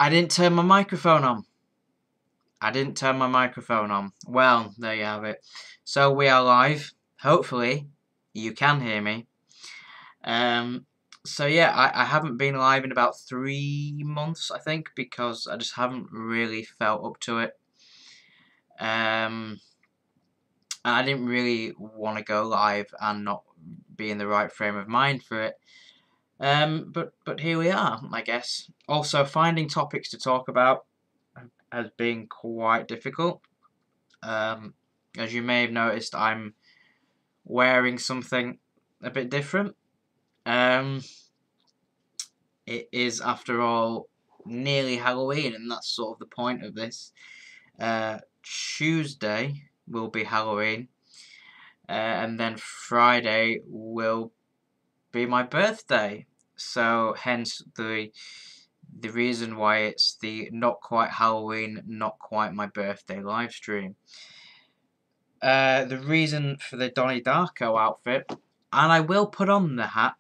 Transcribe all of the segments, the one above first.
I didn't turn my microphone on. Well, there you have it. So we are live. Hopefully, you can hear me. So yeah, I haven't been live in about 3 months, I think, because I just haven't really felt up to it. I didn't really want to go live and not be in the right frame of mind for it. But here we are, I guess. Also, finding topics to talk about has been quite difficult. As you may have noticed, I'm wearing something a bit different. It is, after all, nearly Halloween, and that's sort of the point of this. Tuesday will be Halloween, and then Friday will be my birthday. So hence the reason why it's the not quite Halloween, not quite my birthday live stream. The reason for the Donnie Darko outfit, and I will put on the hat,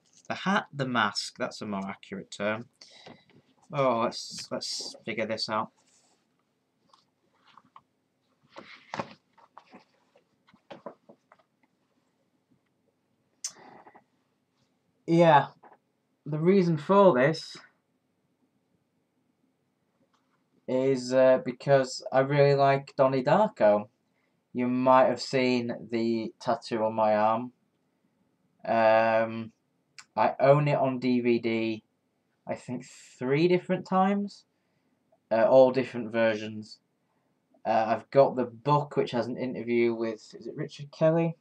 the mask. That's a more accurate term. Oh, let's figure this out. Yeah, the reason for this is because I really like Donnie Darko. You might have seen the tattoo on my arm. I own it on DVD, I think 3 different times, all different versions. I've got the book, which has an interview with, is it Richard Kelly?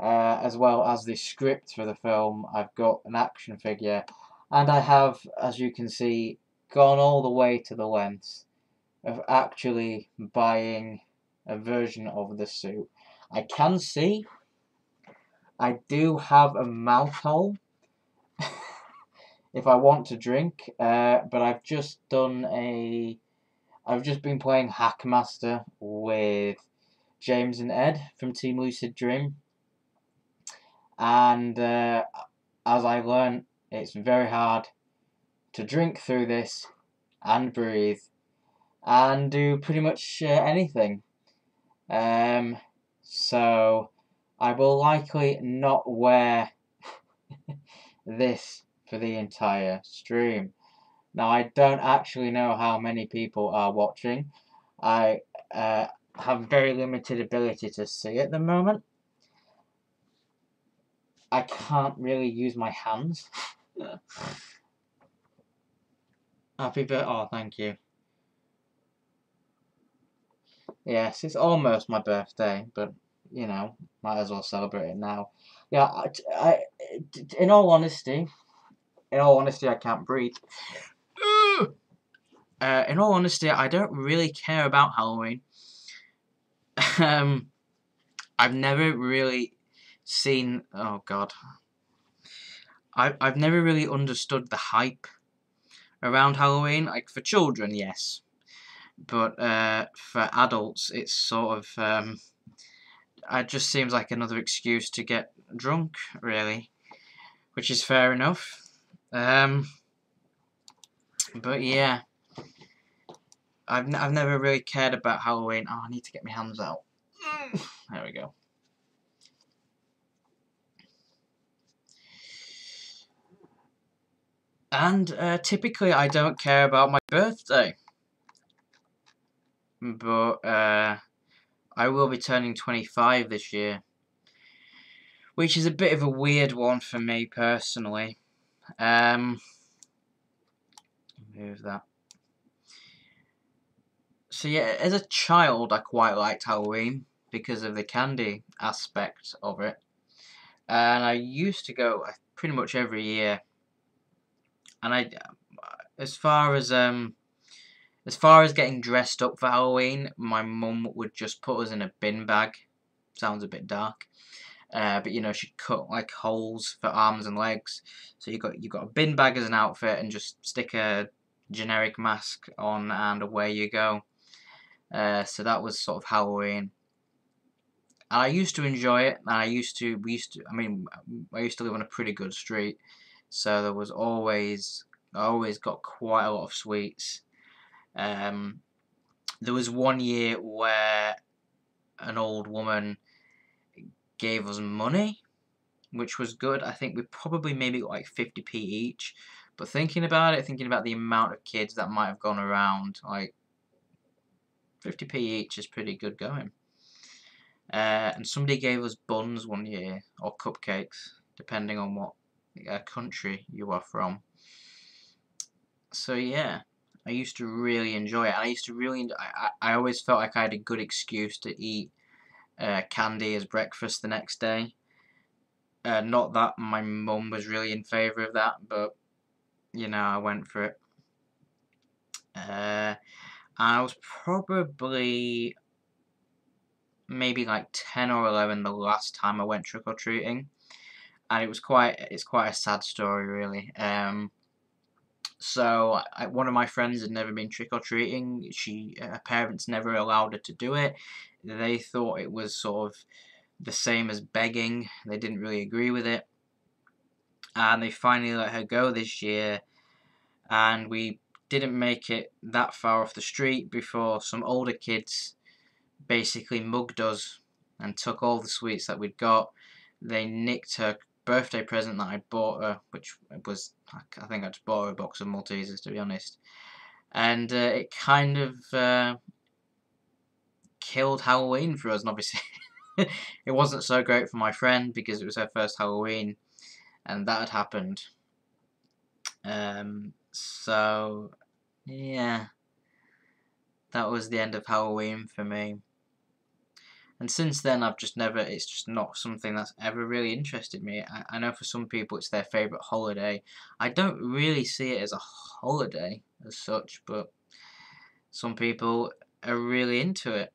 As well as the script for the film. I've got an action figure, and I have, as you can see, gone all the way to the lengths of actually buying a version of the suit. I can see I do have a mouth hole if I want to drink, but I've just been playing Hackmaster with James and Ed from Team Lucid Dream, and as I learned, it's very hard to drink through this and breathe and do pretty much anything. So I will likely not wear this for the entire stream. Now, I don't actually know how many people are watching. I have very limited ability to see at the moment. I can't really use my hands. Happy birthday. Oh, thank you. Yes, it's almost my birthday, but, you know, might as well celebrate it now. Yeah, in all honesty, I can't breathe. In all honesty, I don't really care about Halloween. I've never really seen. Oh God. I've never really understood the hype around Halloween. Like for children, yes, but for adults, it's sort of it just seems like another excuse to get drunk, really, which is fair enough. But yeah, I've never really cared about Halloween. Oh, I need to get my hands out. There we go. And typically, I don't care about my birthday, but I will be turning 25 this year, which is a bit of a weird one for me personally. Move that. So yeah, as a child, I quite liked Halloween because of the candy aspect of it, and I used to go pretty much every year. And as far as getting dressed up for Halloween, my mum would just put us in a bin bag. Sounds a bit dark. But you know, she'd cut like holes for arms and legs. So you got a bin bag as an outfit, and just stick a generic mask on, and away you go. So that was sort of Halloween. And I used to enjoy it. And I used to live on a pretty good street, so there was I always got quite a lot of sweets. There was one year where an old woman gave us money, which was good. I think we probably maybe got like 50p each. But thinking about the amount of kids that might have gone around, like 50p each is pretty good going. And somebody gave us buns one year, or cupcakes, depending on what country you are from. So yeah, I used to really enjoy it. I always felt like I had a good excuse to eat candy as breakfast the next day. Not that my mum was really in favour of that, but you know, I went for it. I was probably maybe like 10 or 11 the last time I went trick or treating, and it's quite a sad story really. So one of my friends had never been trick or treating. Her parents never allowed her to do it. They thought it was sort of the same as begging. They didn't really agree with it, and they finally let her go this year. And we didn't make it that far off the street before some older kids basically mugged us and took all the sweets that we'd got. They nicked her birthday present that I'd bought her, which was, I think I just bought her a box of Maltesers, to be honest. And it kind of killed Halloween for us, and obviously it wasn't so great for my friend because it was her first Halloween, and that had happened. So yeah, that was the end of Halloween for me. And since then, it's just not something that's ever really interested me. I know for some people it's their favourite holiday. I don't really see it as a holiday as such, but some people are really into it.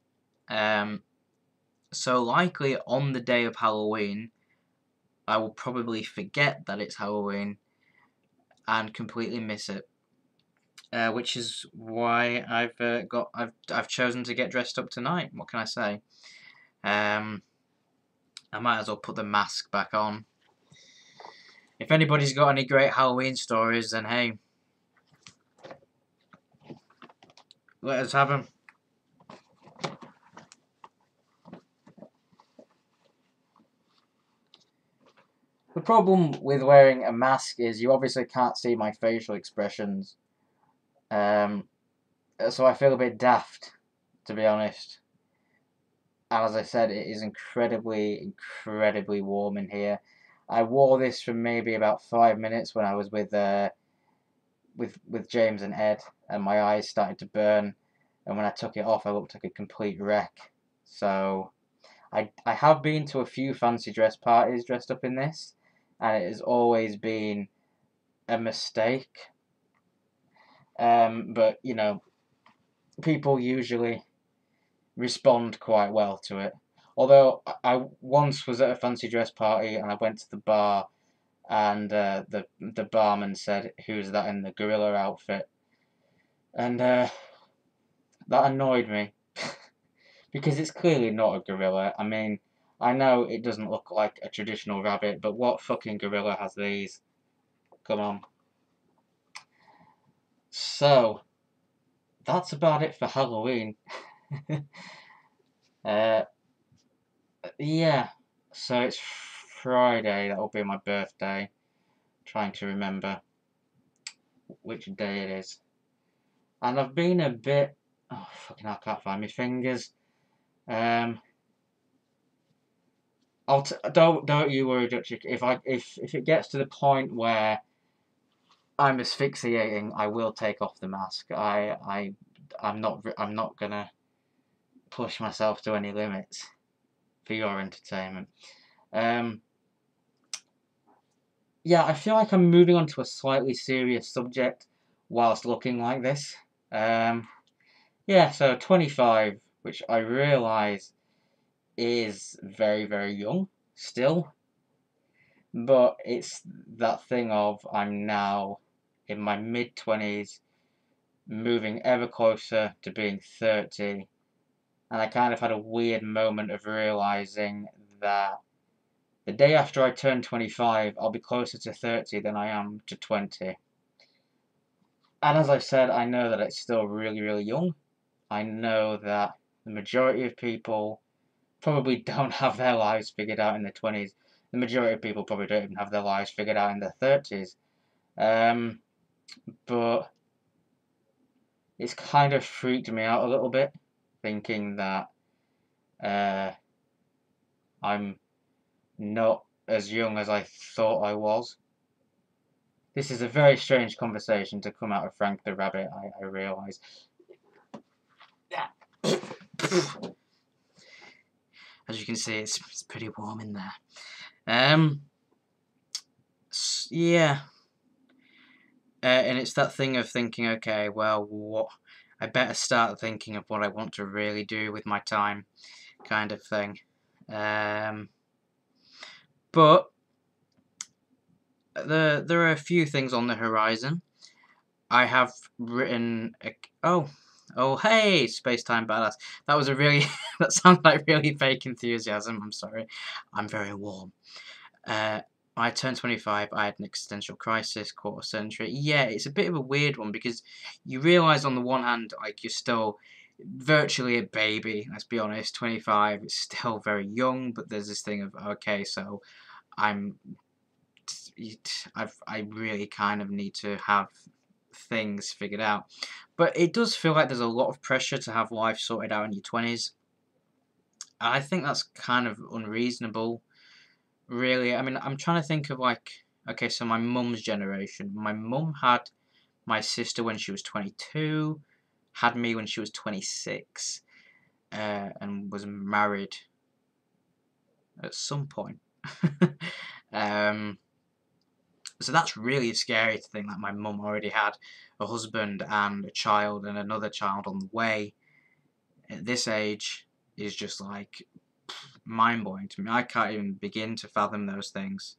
So likely on the day of Halloween, I will probably forget that it's Halloween and completely miss it. Which is why I've chosen to get dressed up tonight. What can I say? I might as well put the mask back on. If anybody's got any great Halloween stories, then hey, let us have them. The problem with wearing a mask is you obviously can't see my facial expressions. So I feel a bit daft, to be honest. And as I said, it is incredibly warm in here. I wore this for maybe about 5 minutes when I was with James and Ed, and my eyes started to burn. And when I took it off, I looked like a complete wreck. So I have been to a few fancy dress parties dressed up in this, and it has always been a mistake. But you know, people usually respond quite well to it. Although I once was at a fancy dress party and I went to the bar, and the barman said, "Who's that in the gorilla outfit?" And that annoyed me because it's clearly not a gorilla. I mean, I know it doesn't look like a traditional rabbit, but what fucking gorilla has these? Come on. So that's about it for Halloween. uh, yeah. So it's Friday. That will be my birthday. Trying to remember which day it is. And I've been a bit. Oh fucking! I can't find my fingers. Don't you worry, Dutch. If it gets to the point where I'm asphyxiating, I will take off the mask. I'm not gonna push myself to any limits for your entertainment. Yeah, I feel like I'm moving on to a slightly serious subject whilst looking like this. Yeah, so 25, which I realise is very young still, but it's that thing of I'm now in my mid-20s, moving ever closer to being 30, and I kind of had a weird moment of realising that the day after I turn 25, I'll be closer to 30 than I am to 20. And as I've said, I know that it's still really, really young. I know that the majority of people probably don't have their lives figured out in their 20s. The majority of people probably don't even have their lives figured out in their 30s. Um, but it's kind of freaked me out a little bit, thinking that uh, I'm not as young as I thought I was. This is a very strange conversation to come out of Frank the Rabbit, I realise. As you can see, it's pretty warm in there. Yeah. And it's that thing of thinking, okay, well, what? I better start thinking of what I want to really do with my time, kind of thing. But there are a few things on the horizon. I have written oh hey, space time badass. That was a really that sounds like really fake enthusiasm. I'm sorry, I'm very warm. I turned 25, I had an existential crisis, quarter century. Yeah, it's a bit of a weird one because you realise on the one hand, like, you're still virtually a baby, let's be honest. 25, it's still very young, but there's this thing of, okay, so I'm, I really kind of need to have things figured out. But it does feel like there's a lot of pressure to have life sorted out in your 20s. I think that's kind of unreasonable. Really, I mean, I'm trying to think of, like, okay, so my mum's generation. My mum had my sister when she was 22, had me when she was 26, and was married at some point. um, so that's really scary to think that my mum already had a husband and a child and another child on the way. At this age is just like mind-blowing to me. I can't even begin to fathom those things.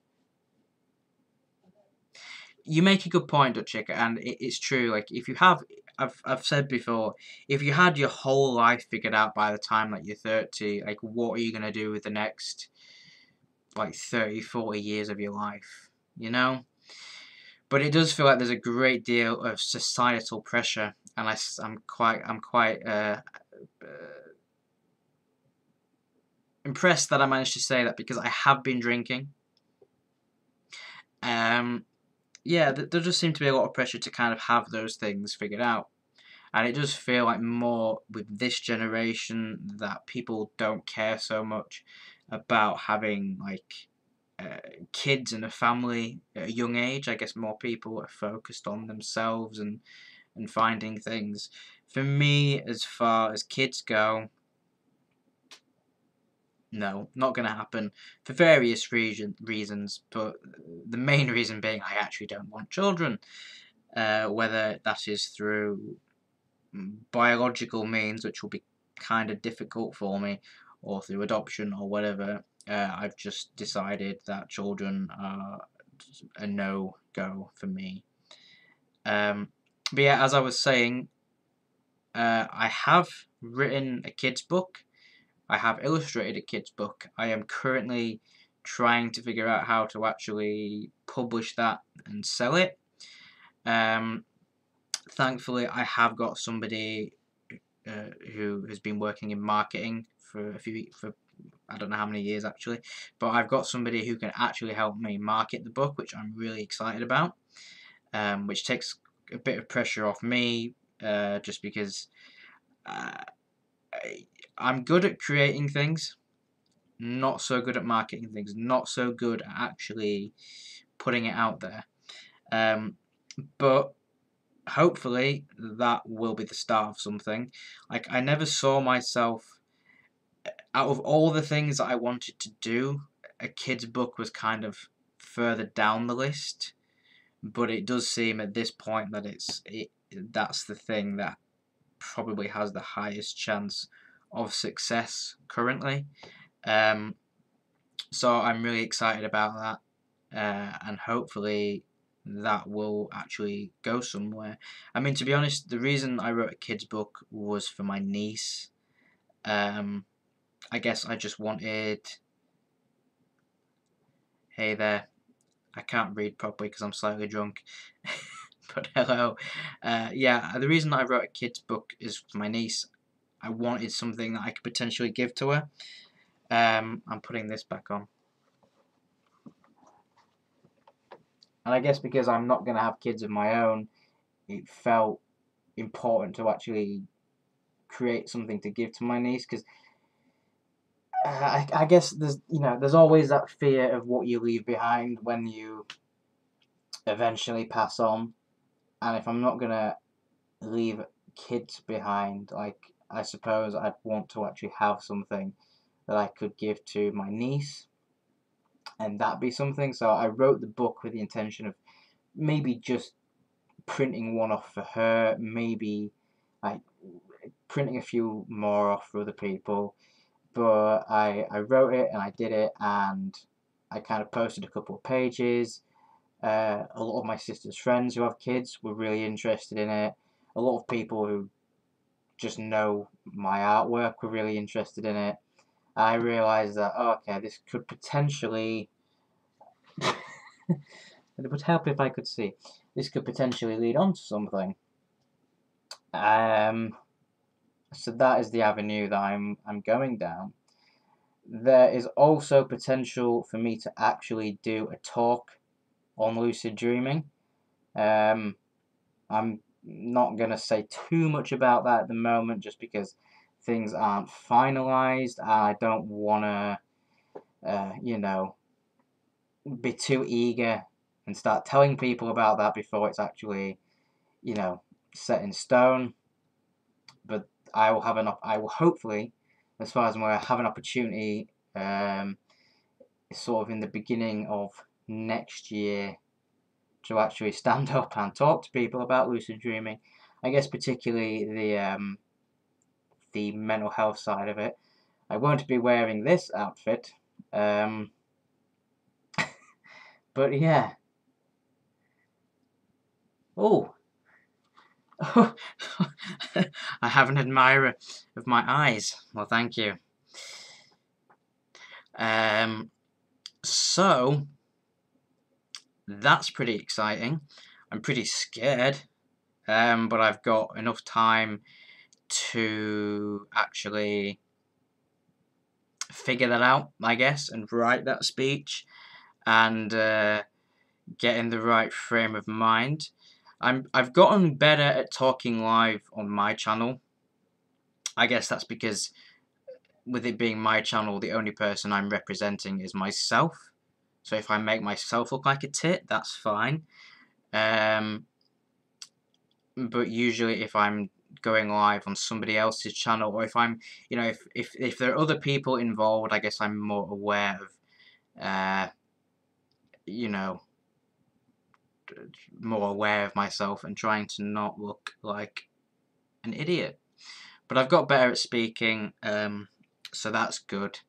You make a good point, Dutchick, and it's true. Like, if you have, I've said before, if you had your whole life figured out by the time that you're 30, like, what are you gonna do with the next, like, 30, 40 years of your life? You know. But it does feel like there's a great deal of societal pressure, and I'm quite impressed that I managed to say that because I have been drinking. Yeah, there does seem to be a lot of pressure to kind of have those things figured out. And it does feel like more with this generation that people don't care so much about having, like, kids and a family at a young age. I guess more people are focused on themselves and finding things. For me, as far as kids go, no, not going to happen for various reasons, but the main reason being I actually don't want children. Whether that is through biological means, which will be kind of difficult for me, or through adoption or whatever, I've just decided that children are a no-go for me. But yeah, as I was saying, I have written a kid's book. I have illustrated a kid's book. I am currently trying to figure out how to actually publish that and sell it. Thankfully, I have got somebody who has been working in marketing for I don't know how many years actually, but I've got somebody who can actually help me market the book, which I'm really excited about. Which takes a bit of pressure off me, just because I'm good at creating things, not so good at marketing things, not so good at actually putting it out there. But hopefully that will be the start of something. Like, I never saw myself, out of all the things that I wanted to do, a kid's book was kind of further down the list. But it does seem at this point that that's the thing that probably has the highest chance of success currently. So I'm really excited about that, and hopefully that will actually go somewhere. I mean, to be honest, the reason I wrote a kid's book was for my niece. I guess I just wanted... Hey there. I can't read properly because I'm slightly drunk. But hello. Yeah, the reason I wrote a kid's book is for my niece. I wanted something that I could potentially give to her. I'm putting this back on. And I guess because I'm not going to have kids of my own, it felt important to actually create something to give to my niece, because I guess there's always that fear of what you leave behind when you eventually pass on. And if I'm not going to leave kids behind, like, I suppose I'd want to actually have something that I could give to my niece, and that be something. So I wrote the book with the intention of maybe just printing one off for her, maybe like printing a few more off for other people. But I wrote it and I did it, and I kind of posted a couple of pages. A lot of my sister's friends who have kids were really interested in it. A lot of people who just know my artwork were really interested in it. I realised that, oh, okay, this could potentially it would help if I could see. This could potentially lead on to something. So that is the avenue that I'm going down. There is also potential for me to actually do a talk on lucid dreaming. I'm not going to say too much about that at the moment, just because things aren't finalised, and I don't want to, be too eager and start telling people about that before it's actually, set in stone. But I will hopefully, as far as I'm aware, have an opportunity, sort of in the beginning of next year, to actually stand up and talk to people about lucid dreaming. I guess particularly the mental health side of it. I won't be wearing this outfit, but yeah. Oh, I have an admirer of my eyes. Well, thank you. So that's pretty exciting. I'm pretty scared, but I've got enough time to actually figure that out, I guess, and write that speech, and get in the right frame of mind. I've gotten better at talking live on my channel. I guess that's because, with it being my channel, the only person I'm representing is myself. So if I make myself look like a tit, that's fine. But usually if I'm going live on somebody else's channel, or if I'm, if there are other people involved, I guess I'm more aware of, more aware of myself and trying to not look like an idiot. But I've got better at speaking, so that's good.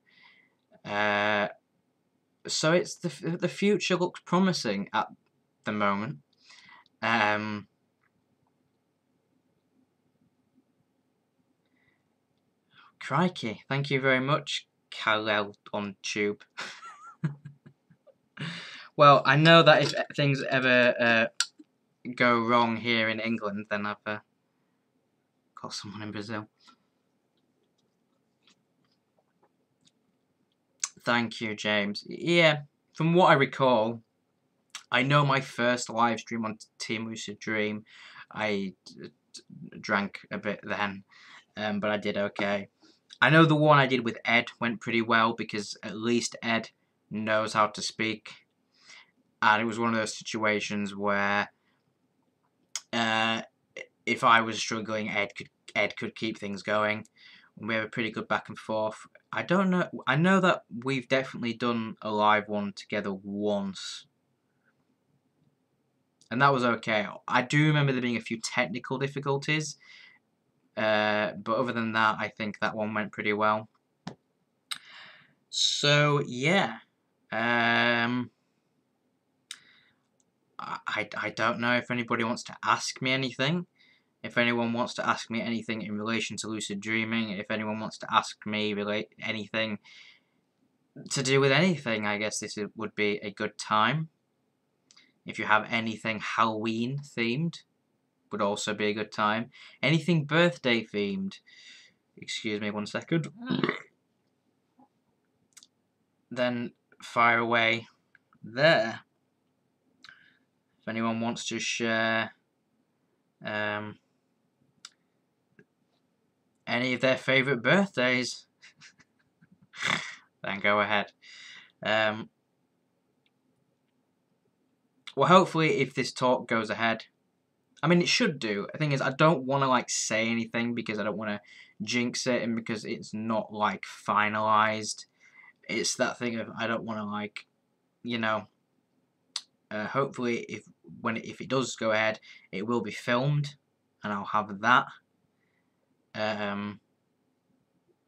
So it's the future looks promising at the moment. Crikey, thank you very much, Kalel on Tube. Well, I know that if things ever go wrong here in England, then I've got someone in Brazil. Thank you, James. Yeah, from what I recall, I know my first live stream on Team Lucid Dream, I drank a bit then, but I did okay. I know the one I did with Ed went pretty well, because at least Ed knows how to speak. And it was one of those situations where if I was struggling, Ed could keep things going. We have a pretty good back and forth. I don't know. I know that we've definitely done a live one together once, and that was okay. I do remember there being a few technical difficulties, but other than that, I think that one went pretty well. So yeah, I don't know if anybody wants to ask me anything. If anyone wants to ask me anything in relation to lucid dreaming, if anyone wants to ask me anything to do with anything, I guess this would be a good time. If you have anything Halloween themed, would also be a good time. Anything birthday themed, excuse me 1 second, then fire away there. If anyone wants to share any of their favourite birthdays, then go ahead. Well, hopefully, if this talk goes ahead, I mean, it should do. The thing is, I don't want to like say anything because I don't want to jinx it, and because it's not like finalized. It's that thing of I don't want to like, you know. Hopefully, if it does go ahead, it will be filmed, and I'll have that.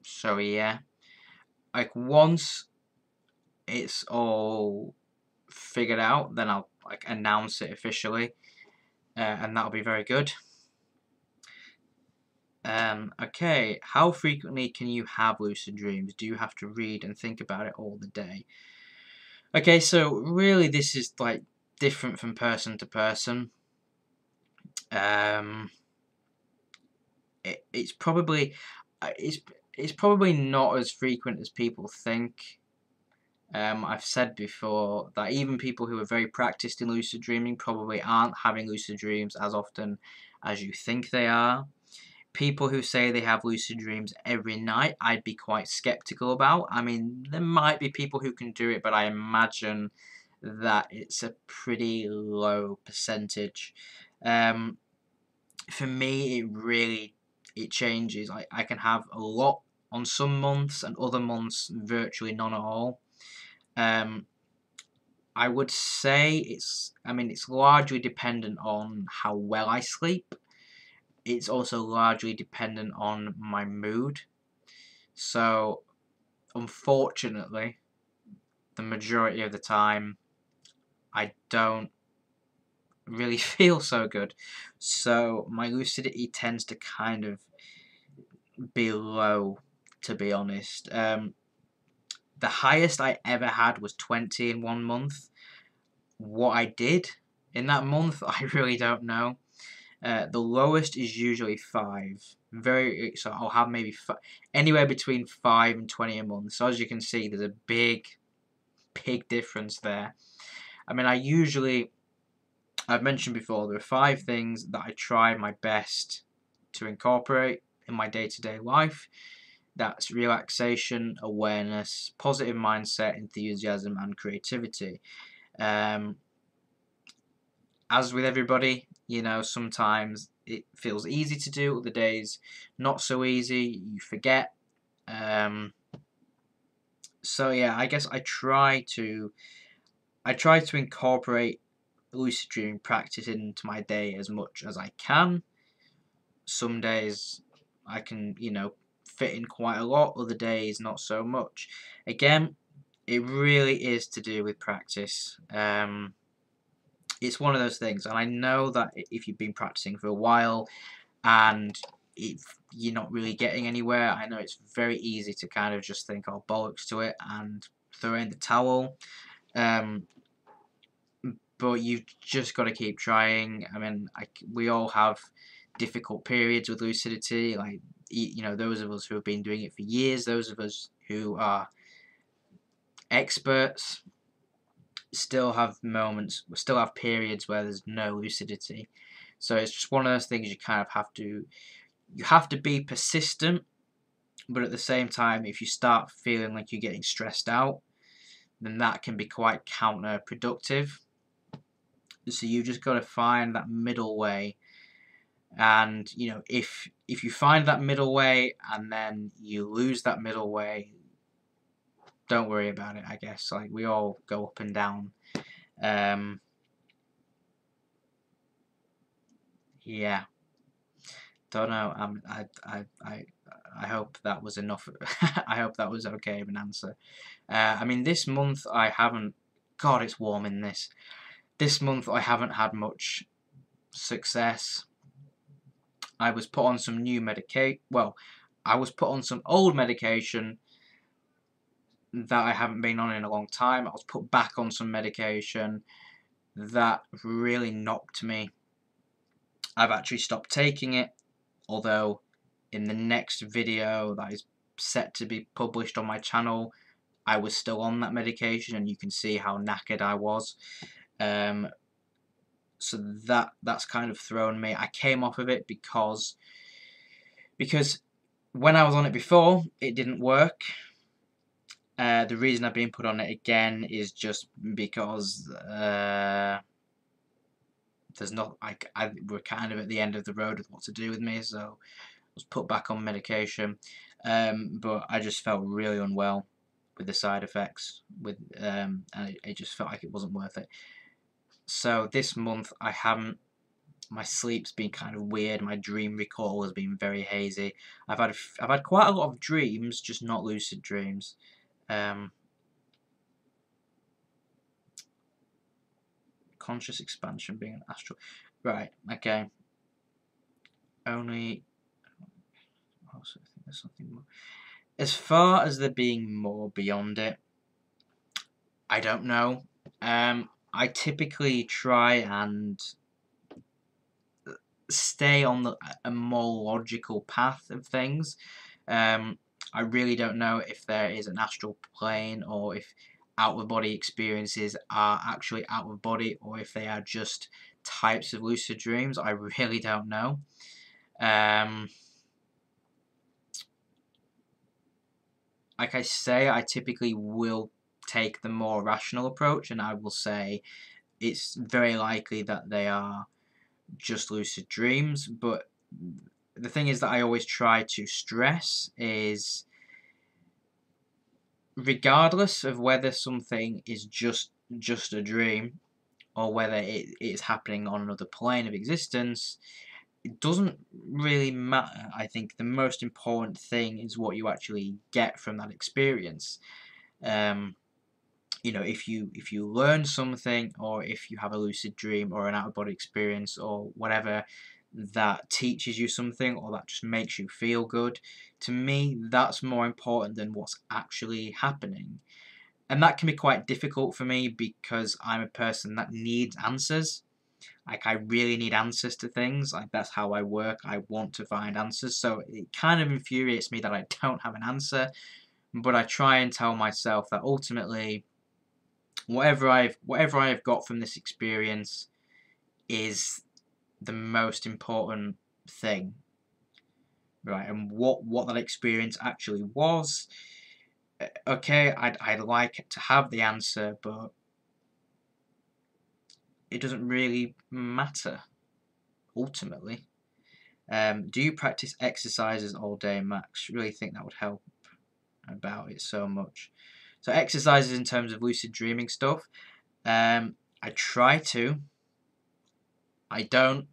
So yeah, like once it's all figured out, then I'll like announce it officially, and that'll be very good. Okay, how frequently can you have lucid dreams? Do you have to read and think about it all the day? Okay, so really this is like different from person to person. It's probably not as frequent as people think. I've said before that even people who are very practiced in lucid dreaming probably aren't having lucid dreams as often as you think they are. People who say they have lucid dreams every night, I'd be quite skeptical about. I mean, there might be people who can do it, but I imagine that it's a pretty low percentage. For me, it changes. I can have a lot on some months, and other months virtually none at all. I would say it's largely dependent on how well I sleep. It's also largely dependent on my mood. So, unfortunately, the majority of the time, I don't really feel so good. So, my lucidity tends to kind of be low, to be honest. The highest I ever had was 20 in 1 month. What I did in that month, I really don't know. The lowest is usually 5. So I'll have maybe anywhere between 5 and 20 a month. So as you can see, there's a big difference there. I mean, I've mentioned before, there are 5 things that I try my best to incorporate in my day-to-day life. That's relaxation, awareness, positive mindset, enthusiasm, and creativity. As with everybody, sometimes it feels easy to do, other days not so easy, you forget. So yeah, I guess I try to incorporate lucid dreaming practice into my day as much as I can. Some days I can, fit in quite a lot, other days not so much. Again, it really is to do with practice. It's one of those things, and I know that if you've been practicing for a while and if you're not really getting anywhere, I know it's very easy to kind of just think, oh, bollocks to it, and throw in the towel. But you've just got to keep trying. I mean, we all have difficult periods with lucidity, like, those of us who have been doing it for years, those of us who are experts, still have periods where there's no lucidity. So it's just one of those things you kind of have to be persistent, but at the same time, if you start feeling like you're getting stressed out, then that can be quite counterproductive. So you've just got to find that middle way. And if you find that middle way and then you lose that middle way, don't worry about it. I guess like we all go up and down. Yeah, don't know. I hope that was enough. I hope that was okay of an answer. I mean, this month I haven't. God, it's warm in this. This month I haven't had much success. I was put on some new medication. Well, I was put on some old medication that I haven't been on in a long time. I was put back on some medication that really knocked me. I've actually stopped taking it, although in the next video that is set to be published on my channel, I was still on that medication, and you can see how knackered I was. So that's kind of thrown me. I came off of it because when I was on it before, it didn't work. The reason I've been put on it again is just because there's not we're kind of at the end of the road with what to do with me, so I was put back on medication. But I just felt really unwell with the side effects, and it just felt like it wasn't worth it. So this month I haven't. My sleep's been kind of weird. My dream recall has been very hazy. I've had quite a lot of dreams, just not lucid dreams. Conscious expansion being an astral. Right, okay. Only. Also, I think there's something more. As far as there being more beyond it, I don't know. I typically try and stay on a more logical path of things. I really don't know if there is an astral plane, or if out-of-body experiences are actually out of body, or if they are just types of lucid dreams. I really don't know. Like I say, I typically will take the more rational approach, and I will say it's very likely that they are just lucid dreams. But the thing is that I always try to stress is, regardless of whether something is just a dream, or whether it is happening on another plane of existence, it doesn't really matter. I think the most important thing is what you actually get from that experience. You know, if you learn something, or if you have a lucid dream or an out-of-body experience or whatever that teaches you something, or that just makes you feel good, to me that's more important than what's actually happening. And that can be quite difficult for me, because I'm a person that needs answers. Like, I really need answers to things. Like, that's how I work. I want to find answers. So it kind of infuriates me that I don't have an answer. But I try and tell myself that ultimately, whatever I've got from this experience is the most important thing, right? And what that experience actually was, okay, I'd like to have the answer, but it doesn't really matter ultimately. Do you practice exercises all day, Max? Really think that would help about it so much. So exercises in terms of lucid dreaming stuff. I try to. I don't.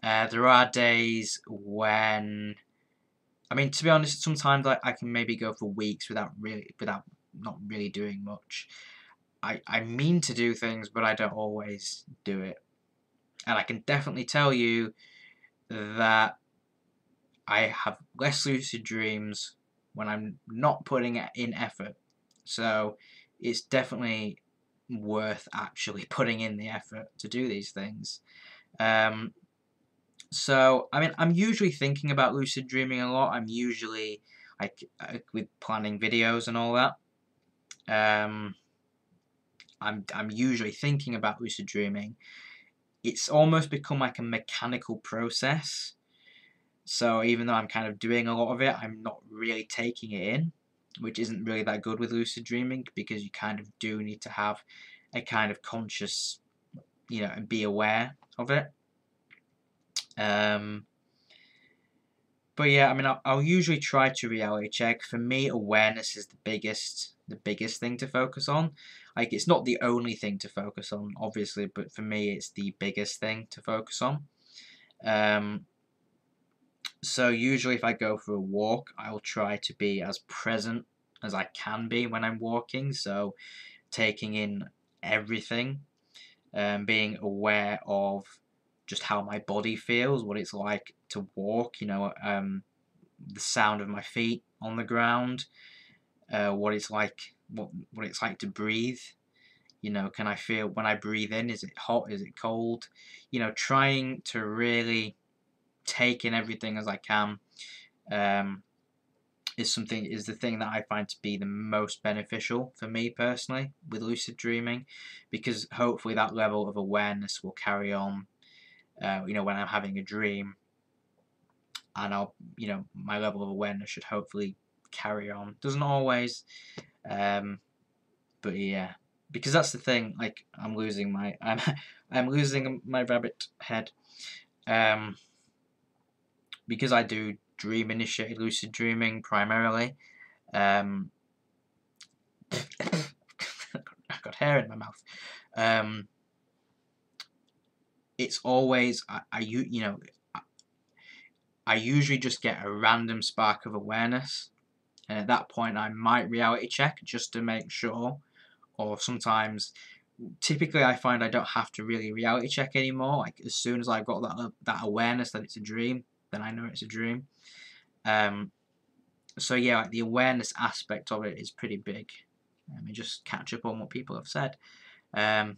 There are days when, I mean, to be honest, sometimes I can maybe go for weeks without not really doing much. I mean to do things, but I don't always do it. And I can definitely tell you that I have less lucid dreams when I'm not putting in effort. So it's definitely worth actually putting in the effort to do these things. So, I mean, I'm usually thinking about lucid dreaming a lot. I'm usually, like, with planning videos and all that. I'm usually thinking about lucid dreaming. It's almost become like a mechanical process. So even though I'm kind of doing a lot of it, I'm not really taking it in, which isn't really that good with lucid dreaming, because you kind of do need to have a kind of conscious, you know, and be aware of it. But yeah, I mean, I'll usually try to reality check. For me, awareness is the biggest thing to focus on. Like, it's not the only thing to focus on, obviously, but for me, it's the biggest thing to focus on. So usually if I go for a walk, I'll try to be as present as I can be when I'm walking. So taking in everything, being aware of just how my body feels, what it's like to walk, you know, the sound of my feet on the ground, what it's like to breathe, You know, can I feel when I breathe in, is it hot, is it cold? You know, trying to really take in everything as I can um, is the thing that I find to be the most beneficial for me personally with lucid dreaming, because hopefully that level of awareness will carry on. You know, when I'm having a dream, and you know, my level of awareness should hopefully carry on. Doesn't always, um, but yeah, because that's the thing. Like I'm losing my rabbit head, um, because I do dream initiated lucid dreaming primarily. Um, I've got hair in my mouth. Um, it's always you know, I usually just get a random spark of awareness, and at that point I might reality check just to make sure. Or sometimes, typically I find I don't have to really reality check anymore. Like as soon as I've got that awareness that it's a dream, then I know it's a dream. So yeah, like the awareness aspect of it is pretty big. Let me just catch up on what people have said. Um,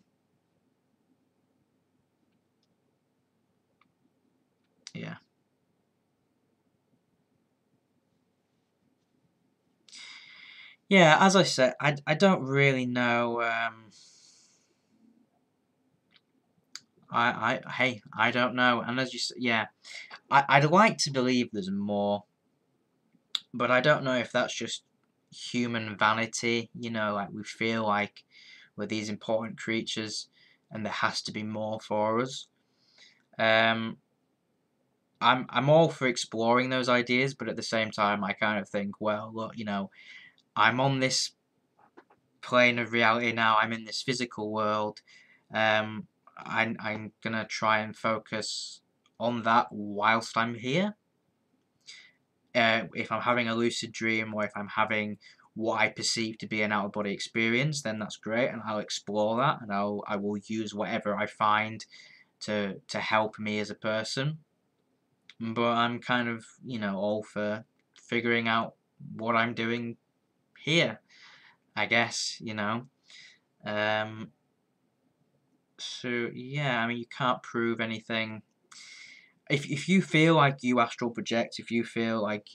yeah. Yeah, as I said, I don't really know. Hey, I don't know. And as you said, yeah, I'd like to believe there's more, but I don't know if that's just human vanity. You know, like we feel like we're these important creatures, and there has to be more for us. Um, I'm all for exploring those ideas, but at the same time, I kind of think, well, look, you know, I'm on this plane of reality now. I'm in this physical world. Um, I'm gonna try and focus on that whilst I'm here. If I'm having a lucid dream, or if I'm having what I perceive to be an out of body experience, then that's great, and I'll explore that, and I will use whatever I find to help me as a person. But I'm kind of, you know, all for figuring out what I'm doing here, I guess, you know. Um, so yeah, I mean, you can't prove anything. If you feel like you astral project, if you feel like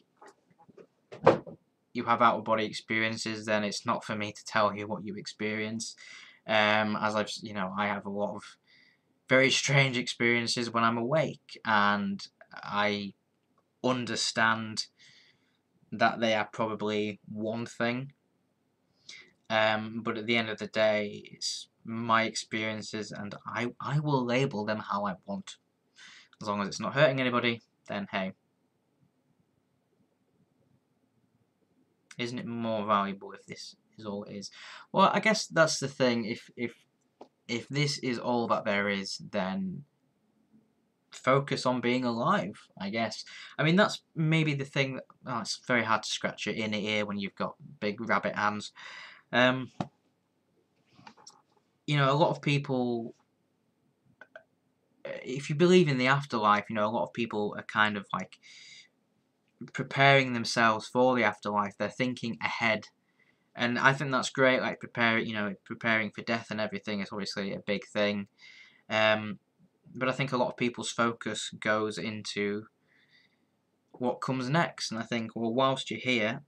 you have out of body experiences, then it's not for me to tell you what you experience. As I've, you know, I have a lot of very strange experiences when I'm awake, and I understand that they are probably one thing. But at the end of the day, it's my experiences, and I will label them how I want. As long as it's not hurting anybody, then hey. Isn't it more valuable if this is all it is? Well, I guess that's the thing. If this is all that there is, then focus on being alive, I guess. I mean, that's maybe the thing that, oh, it's very hard to scratch your inner ear when you've got big rabbit hands. Um, you know, a lot of people, if you believe in the afterlife, you know, a lot of people are kind of like preparing themselves for the afterlife. They're thinking ahead, and I think that's great. Like preparing for death and everything is obviously a big thing. But I think a lot of people's focus goes into what comes next, and I think, well, whilst you're here,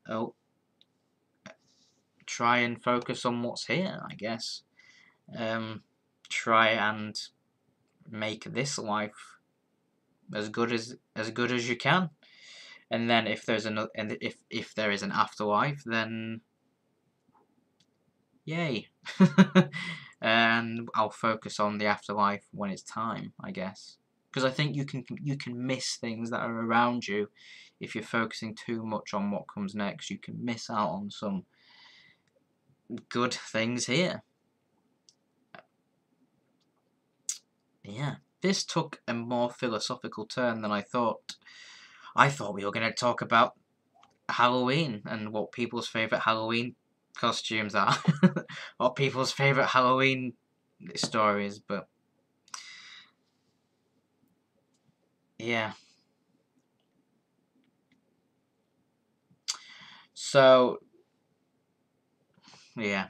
try and focus on what's here, I guess. Try and make this life as good as you can, and then if there's another, and if there is an afterlife, then yay. And I'll focus on the afterlife when it's time, I guess, because I think you can miss things that are around you if you're focusing too much on what comes next. You can miss out on some good things here. Yeah, this took a more philosophical turn than I thought. I thought we were going to talk about Halloween and what people's favourite Halloween costumes are, or people's favourite Halloween stories, but yeah. So, yeah.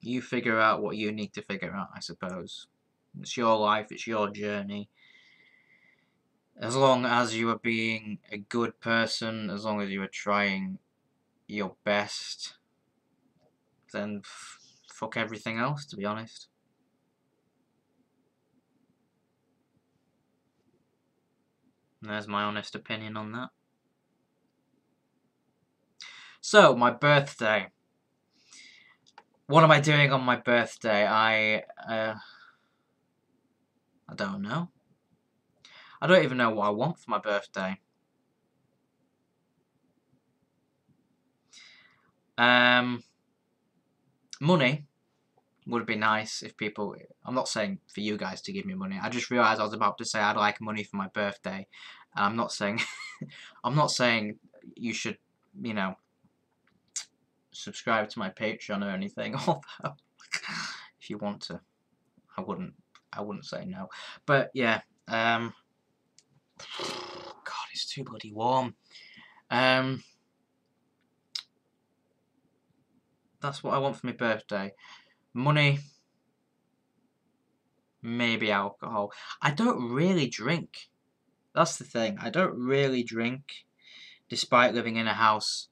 You figure out what you need to figure out, I suppose. It's your life, it's your journey. As long as you are being a good person, as long as you are trying your best, then fuck everything else, to be honest. And there's my honest opinion on that. So, my birthday. What am I doing on my birthday? I don't know. I don't even know what I want for my birthday. Money would be nice if people... I'm not saying for you guys to give me money. I just realised I was about to say I'd like money for my birthday. And I'm not saying... I'm not saying you should, you know, subscribe to my Patreon or anything. Although, if you want to, I wouldn't say no. But yeah, God, it's too bloody warm. That's what I want for my birthday. Money, maybe alcohol. I don't really drink. That's the thing. I don't really drink, despite living in a house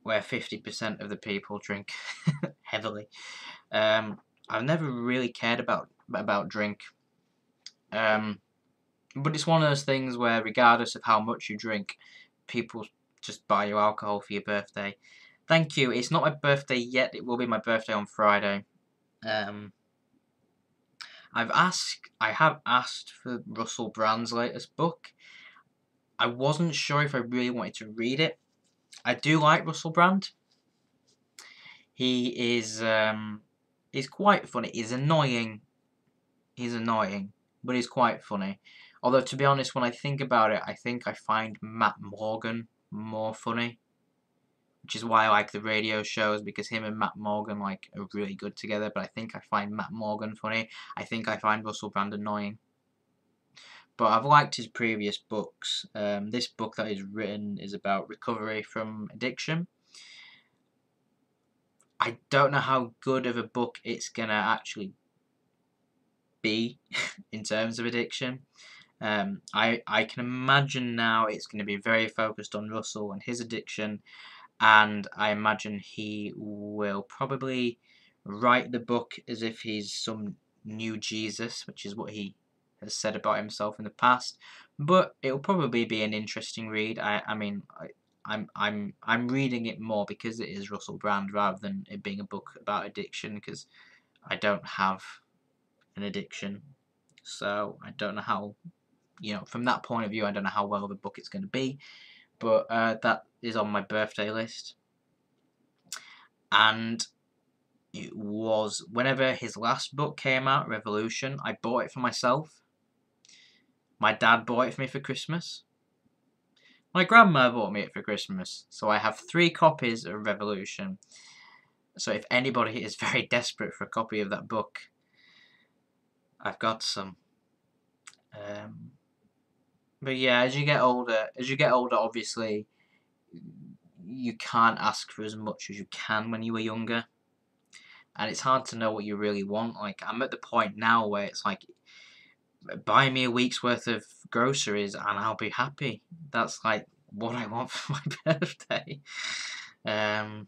where 50% of the people drink heavily. I've never really cared about drink. But it's one of those things where, regardless of how much you drink, people just buy you alcohol for your birthday. Thank you. It's not my birthday yet. It will be my birthday on Friday. I have asked for Russell Brand's latest book. I wasn't sure if I really wanted to read it. I do like Russell Brand. He is he's quite funny. He's annoying, but he's quite funny. Although, to be honest, when I think about it, I think I find Matt Morgan more funny, which is why I like the radio shows, because him and Matt Morgan are really good together. But I think I find Matt Morgan funny. I think I find Russell Brand annoying. But I've liked his previous books. This book that he's written is about recovery from addiction. I don't know how good of a book it's gonna actually be in terms of addiction. I can imagine now it's going to be very focused on Russell and his addiction, and I imagine he will probably write the book as if he's some new Jesus, which is what he has said about himself in the past. But it'll probably be an interesting read. I'm reading it more because it is Russell Brand rather than it being a book about addiction, because I don't have an addiction, so I don't know how. From that point of view, I don't know how well the book is going to be, but that is on my birthday list. And it was whenever his last book came out, Revolution, I bought it for myself. My dad bought it for me for Christmas. My grandma bought me it for Christmas. So I have 3 copies of Revolution. So if anybody is very desperate for a copy of that book, I've got some. But yeah, as you get older, obviously, you can't ask for as much as you can when you were younger. And it's hard to know what you really want. I'm at the point now where it's buy me a week's worth of groceries and I'll be happy. That's what I want for my birthday. I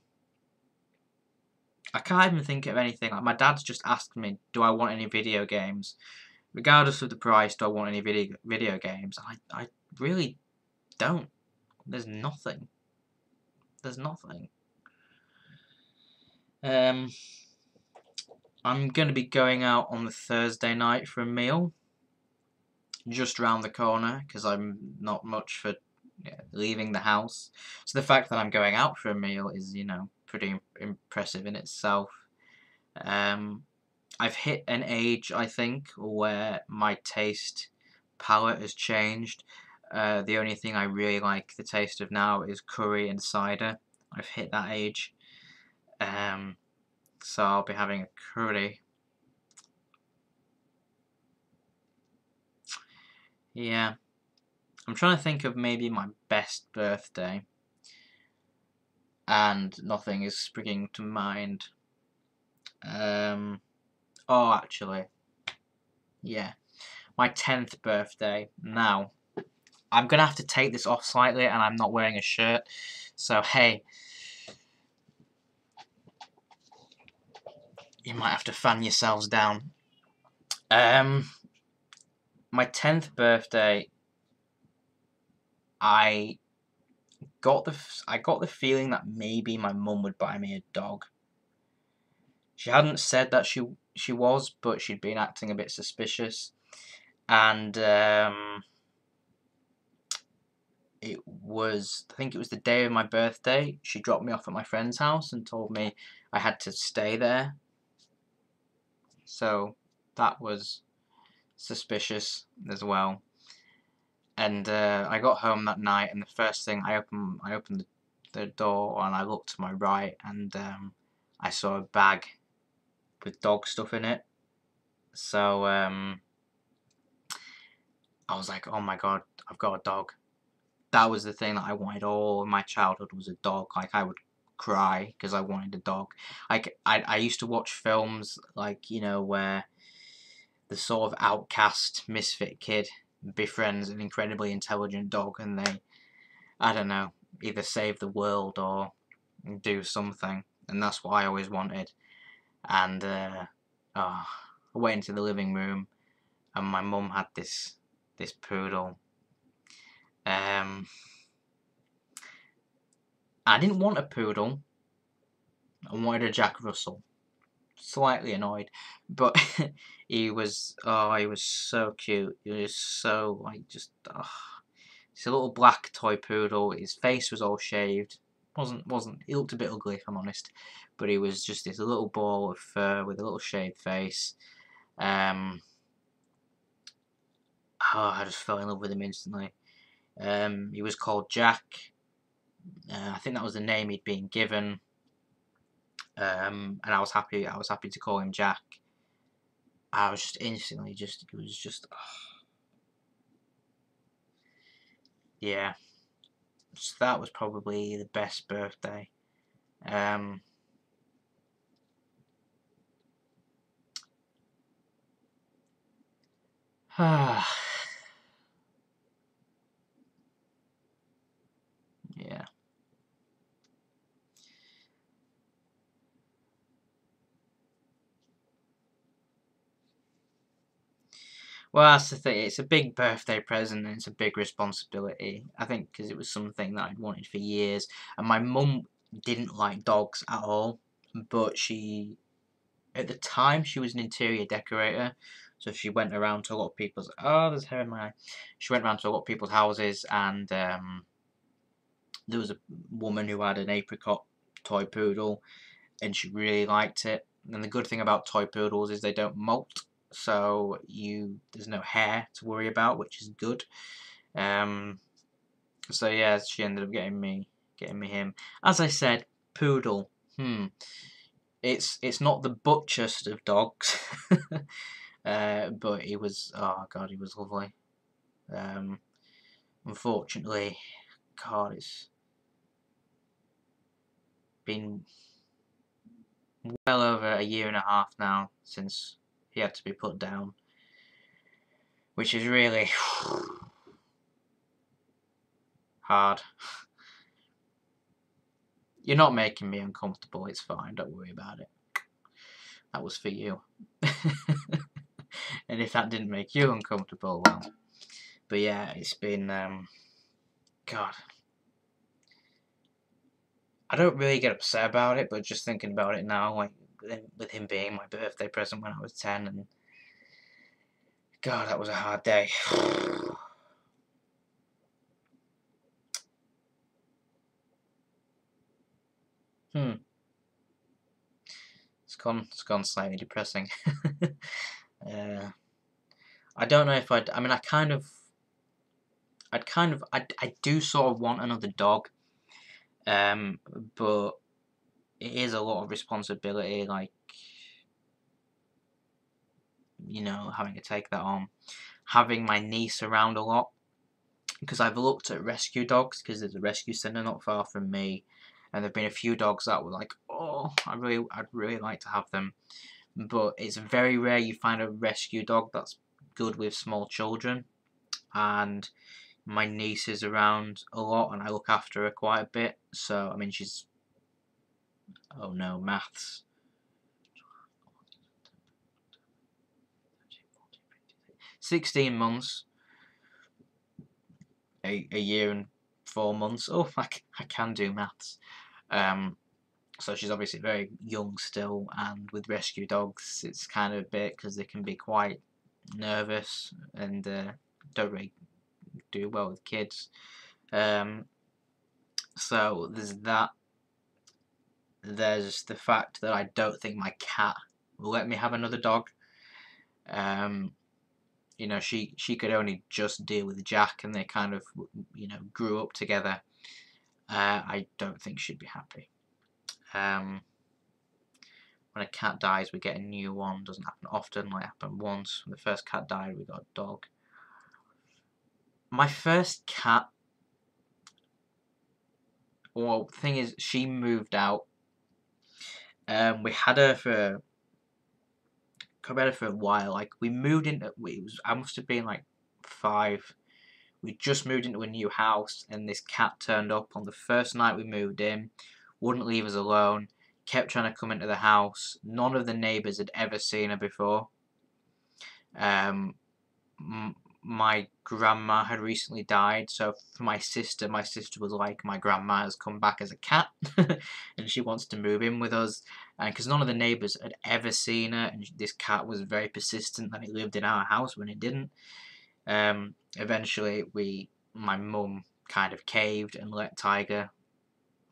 can't even think of anything. My dad's just asked me, do I want any video games? Regardless of the price, do I want any video games? I really don't. There's nothing. I'm going to be going out on the Thursday night for a meal, just round the corner, because I'm not much for leaving the house. So the fact that I'm going out for a meal is, pretty impressive in itself. I've hit an age, I think, where my taste palette has changed. The only thing I really like the taste of now is curry and cider. I've hit that age. So I'll be having a curry. Yeah. I'm trying to think of maybe my best birthday, and nothing is springing to mind. Oh, actually, yeah, my 10th birthday. Now, I'm gonna have to take this off slightly, and I'm not wearing a shirt. So hey, you might have to fan yourselves down. My 10th birthday, I got the feeling that maybe my mum would buy me a dog. She hadn't said that she was, but she'd been acting a bit suspicious, and I think it was the day of my birthday. She dropped me off at my friend's house and told me I had to stay there. So that was suspicious as well. And I got home that night, and the first thing I opened the door, and I looked to my right, and I saw a bag with dog stuff in it. So I was like, oh my god, I've got a dog. That was the thing that I wanted all of my childhood, was a dog. Like, I would cry because I wanted a dog. Like, I used to watch films, like, you know, where the sort of outcast misfit kid befriends an incredibly intelligent dog, and they, I don't know, either save the world or do something. And that's what I always wanted. And I went into the living room, and my mum had this poodle. I didn't want a poodle. I wanted a Jack Russell. Slightly annoyed, but he was so cute. He was so, like, just it's a little black toy poodle. His face was all shaved. Wasn't He looked a bit ugly, if I'm honest, but he was just this little ball of fur with a little shaved face. I just fell in love with him instantly. He was called Jack. I think that was the name he'd been given. And I was happy to call him Jack. I was just instantly it was just, yeah. So that was probably the best birthday. Yeah. Well, that's the thing. It's a big birthday present, and it's a big responsibility. I think because it was something that I'd wanted for years, and my mum didn't like dogs at all, but at the time, she was an interior decorator, so she went around to a lot of people's. Oh, there's hair in my eye. She went around to a lot of people's houses, and there was a woman who had an apricot toy poodle, and she really liked it. And the good thing about toy poodles is they don't molt, so there's no hair to worry about, which is good. So yeah, she ended up getting me him. As I said, poodle. It's not the butchest of dogs, but he was, oh god, he was lovely. Unfortunately, God, it's been well over a year and a half now since he had to be put down, which is really hard. You're not making me uncomfortable, it's fine, don't worry about it. That was for you. And if that didn't make you uncomfortable, well. But yeah, it's been, God. I don't really get upset about it, but just thinking about it now, like, with him being my birthday present when I was 10, and God, that was a hard day. It's gone slightly depressing. I don't know if I mean, I do sort of want another dog, but it is a lot of responsibility, like, you know, having to take that on, having my niece around a lot, because I've looked at rescue dogs, because there's a rescue centre not far from me, and there've been a few dogs that were like, oh, I'd really like to have them, but it's very rare you find a rescue dog that's good with small children. And my niece is around a lot, and I look after her quite a bit. So I mean, she's, oh no, maths. 16 months, a year and 4 months. Oh, I can do maths. So she's obviously very young still, and with rescue dogs, it's kind of a bit, because they can be quite nervous and don't really do well with kids. So there's that. There's the fact that I don't think my cat will let me have another dog. You know, she could only just deal with Jack, and they kind of, you know, grew up together. I don't think she'd be happy. When a cat dies, we get a new one. Doesn't happen often. Like, happened once. When the first cat died, we got a dog. My first cat. Well, the thing is, she moved out. We had her for a while. Like, we moved into. I must have been like 5. We just moved into a new house, and this cat turned up on the first night we moved in. Wouldn't leave us alone. Kept trying to come into the house. None of the neighbours had ever seen her before. My grandma had recently died, so for my sister was like, my grandma has come back as a cat, and she wants to move in with us. And because none of the neighbours had ever seen her, and this cat was very persistent that it lived in our house when it didn't. Eventually, my mum kind of caved and let Tiger.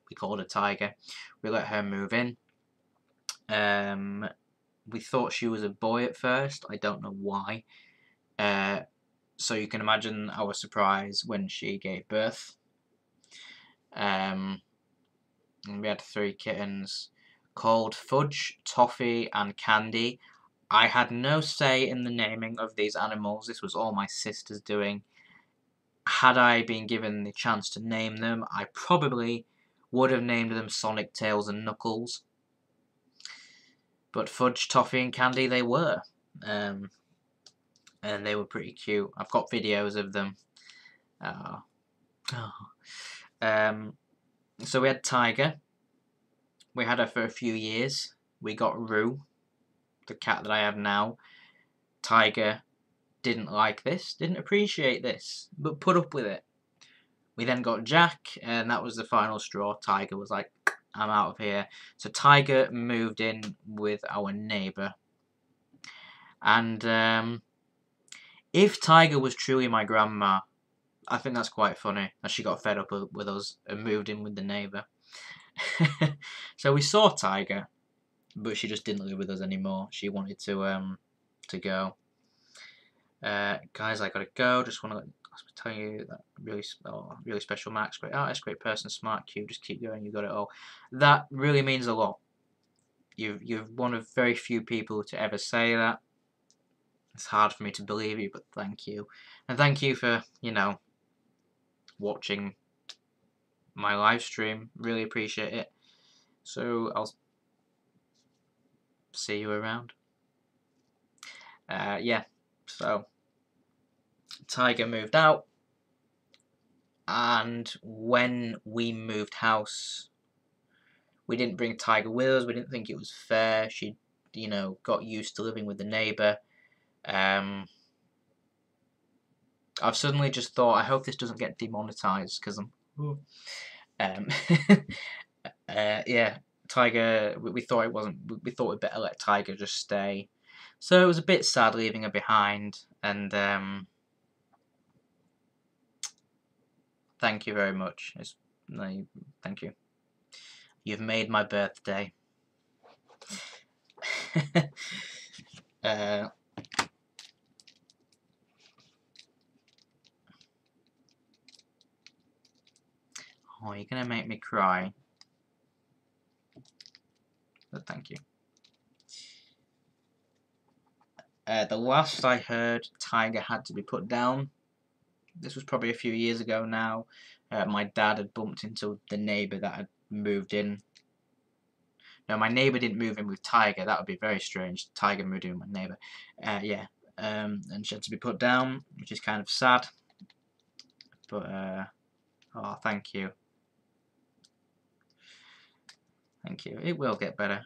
We called her Tiger. We let her move in. We thought she was a boy at first. I don't know why. So you can imagine our surprise when she gave birth. And we had 3 kittens called Fudge, Toffee, and Candy. I had no say in the naming of these animals. This was all my sister's doing. Had I been given the chance to name them, I probably would have named them Sonic, Tails, and Knuckles. But Fudge, Toffee, and Candy they were. And they were pretty cute. I've got videos of them. So we had Tiger. We had her for a few years. We got Rue, the cat that I have now. Tiger didn't like this, didn't appreciate this, but put up with it. We then got Jack, and that was the final straw. Tiger was like, I'm out of here. So Tiger moved in with our neighbour. And if Tiger was truly my grandma, I think that's quite funny, as she got fed up with us and moved in with the neighbour. So we saw Tiger, but she just didn't live with us anymore. She wanted to go. Guys, I gotta go. Just want to tell you that really special Max, great artist, great person, smart, cute. Just keep going. You got it all. That really means a lot. You're one of very few people to ever say that. It's hard for me to believe you, but thank you, and thank you for watching my live stream. Really appreciate it. So I'll see you around. Yeah. So Tiger moved out, and when we moved house, we didn't bring Tiger with us. We didn't think it was fair. She, got used to living with the neighbour. I've suddenly just thought, I hope this doesn't get demonetized, because yeah, Tiger. We thought it wasn't. We thought we'd better let Tiger just stay. So it was a bit sad leaving her behind, and thank you very much. Thank you. You've made my birthday. Oh, you're gonna make me cry. But thank you. The last I heard, Tiger had to be put down. This was probably a few years ago now. My dad had bumped into the neighbour that had moved in. No, my neighbour didn't move in with Tiger. That would be very strange. Tiger moved in with my neighbour. Yeah. And she had to be put down, which is kind of sad. But, oh, thank you. Thank you. It will get better.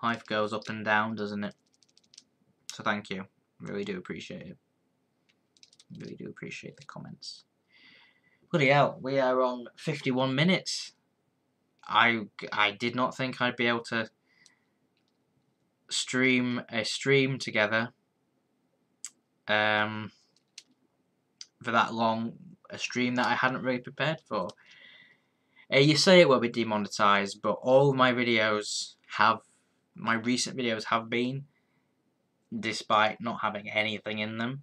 Life goes up and down, doesn't it? So thank you. Really do appreciate it. Really do appreciate the comments. Bloody hell, we are on 51 minutes. I did not think I'd be able to stream a stream together for that long, a stream that I hadn't really prepared for. You say it will be demonetized, but all my videos my recent videos have been, despite not having anything in them.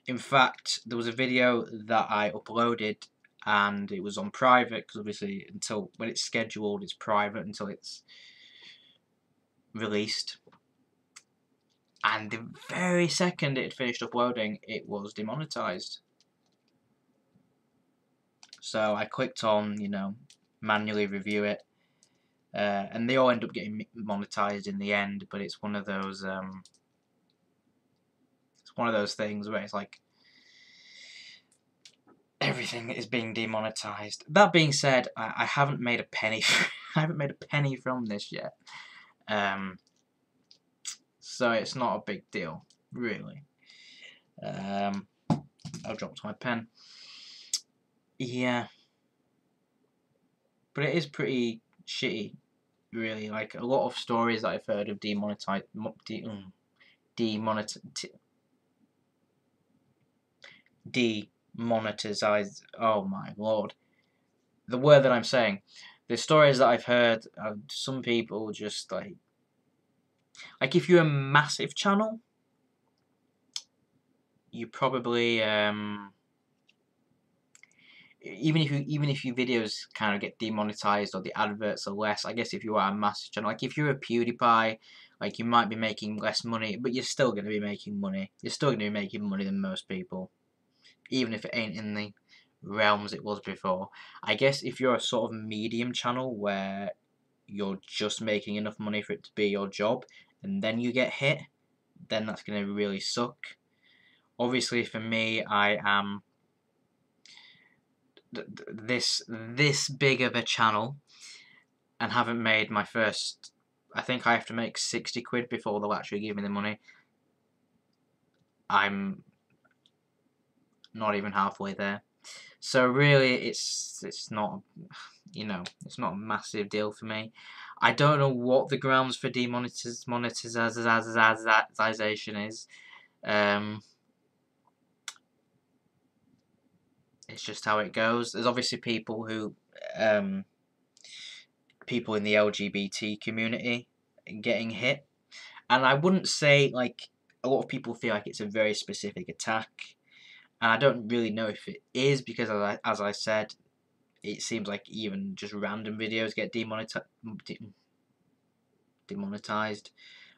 In fact, there was a video that I uploaded and it was on private, because obviously until when it's scheduled it's private until it's released. And the very second it had finished uploading, it was demonetized. So I clicked on, you know, manually review it, and they all end up getting monetized in the end. But it's one of those things where it's like everything is being demonetized. That being said, I haven't made a penny. I haven't made a penny from this yet. So it's not a big deal, really. I dropped my pen. Yeah. But it is pretty shitty, really. Like, a lot of stories that I've heard of demonetized. Oh my lord. The word that I'm saying. The stories that I've heard of some people just like if you're a massive channel, you probably even if your videos kind of get demonetized or the adverts are less, I guess if you are a massive channel, like if you're a PewDiePie, like you might be making less money, but you're still going to be making money. You're still going to be making money than most people, even if it ain't in the realms it was before. I guess if you're a sort of medium channel where you're just making enough money for it to be your job, and then you get hit, then that's going to really suck. Obviously, for me, I am this big of a channel and haven't made my first. I think I have to make 60 quid before they'll actually give me the money. I'm not even halfway there. So really, it's not, you know, it's not a massive deal for me. I don't know what the grounds for demonetization is. It's just how it goes. There's obviously people who, people in the LGBT community getting hit, and I wouldn't say like a lot of people feel like it's a very specific attack, and I don't really know if it is because as I said, it seems like even just random videos get demonetized.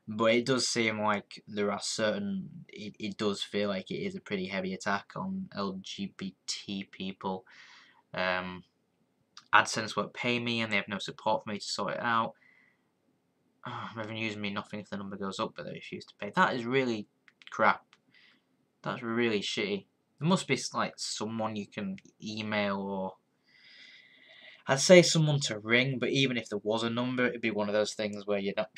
But it does seem like there are certain. It does feel like it is a pretty heavy attack on LGBT people. AdSense won't pay me, and they have no support for me to sort it out. Revenues mean nothing if the number goes up, but they refuse to pay. That is really crap. That's really shitty. There must be like someone you can email, or I'd say someone to ring. But even if there was a number, it'd be one of those things where you're not.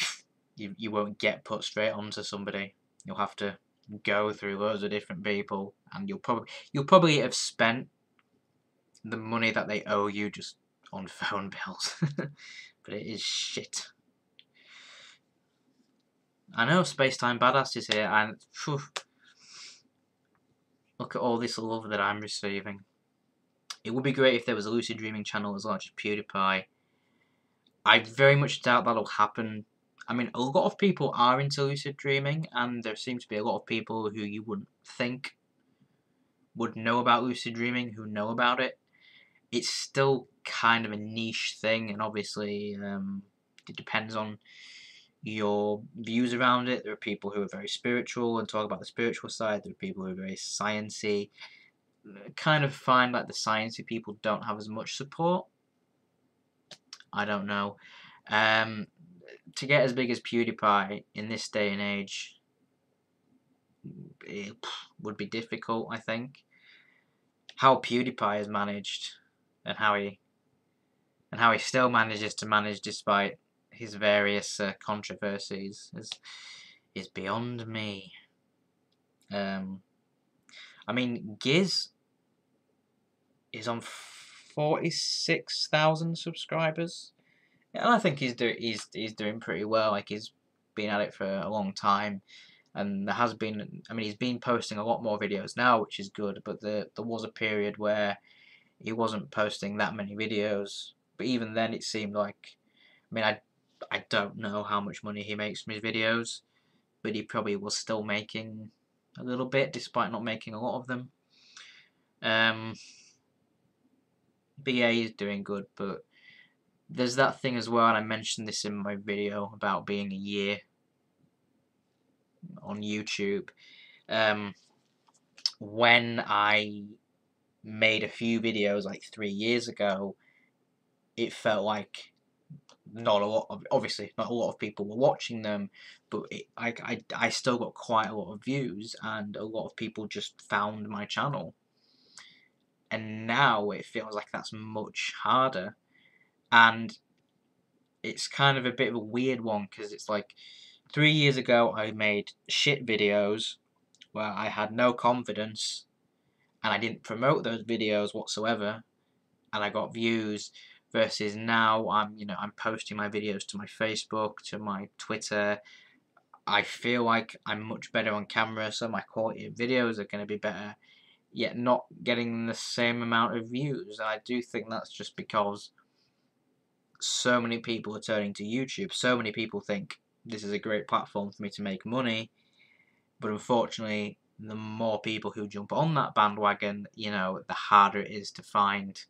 You won't get put straight onto somebody. You'll have to go through loads of different people, and you'll probably have spent the money that they owe you just on phone bills. But it is shit. I know Spacetime Badass is here, and phew, look at all this love that I'm receiving. It would be great if there was a lucid dreaming channel as large as PewDiePie. I very much doubt that'll happen. I mean, a lot of people are into lucid dreaming, and there seems to be a lot of people who you wouldn't think would know about lucid dreaming who know about it. It's still kind of a niche thing, and obviously it depends on your views around it. There are people who are very spiritual and talk about the spiritual side. There are people who are very sciencey. Kind of find like the sciencey people don't have as much support. I don't know. To get as big as PewDiePie in this day and age, it would be difficult, I think. How PewDiePie is managed, and how he still manages to manage despite his various controversies is beyond me. I mean, Giz is on 46,000 subscribers, and I think he's doing pretty well. Like, he's been at it for a long time, and there has been. I mean, he's been posting a lot more videos now, which is good. But there was a period where he wasn't posting that many videos. But even then, it seemed like. I mean, I don't know how much money he makes from his videos, but he probably was still making a little bit, despite not making a lot of them. BA is doing good, but there's that thing as well, and I mentioned this in my video about being a year on YouTube. When I made a few videos like 3 years ago, it felt like not a lot of, obviously not a lot of people were watching them, but I still got quite a lot of views, and a lot of people just found my channel. And now it feels like that's much harder, and it's kind of a bit of a weird one, because it's like 3 years ago I made shit videos where I had no confidence, and I didn't promote those videos whatsoever, and I got views. Versus now, I'm posting my videos to my Facebook, to my Twitter. I feel like I'm much better on camera, so my quality of videos are going to be better, yet not getting the same amount of views. And I do think that's just because so many people are turning to YouTube. So many people think this is a great platform for me to make money, but unfortunately, the more people who jump on that bandwagon, the harder it is to find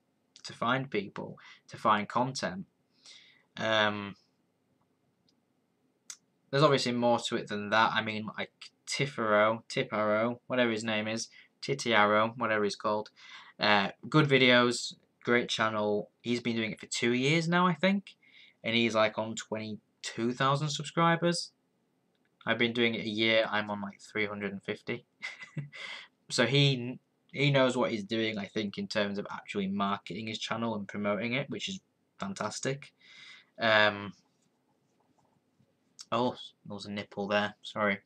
people, to find content. There's obviously more to it than that. I mean, like Tiparo, whatever his name is, Titiaro, whatever he's called. Good videos, great channel. He's been doing it for 2 years now, I think, and he's like on 22,000 subscribers. I've been doing it a year. I'm on like 350. So he knows what he's doing, I think, in terms of actually marketing his channel and promoting it, which is fantastic. Oh, there was a nipple there. Sorry.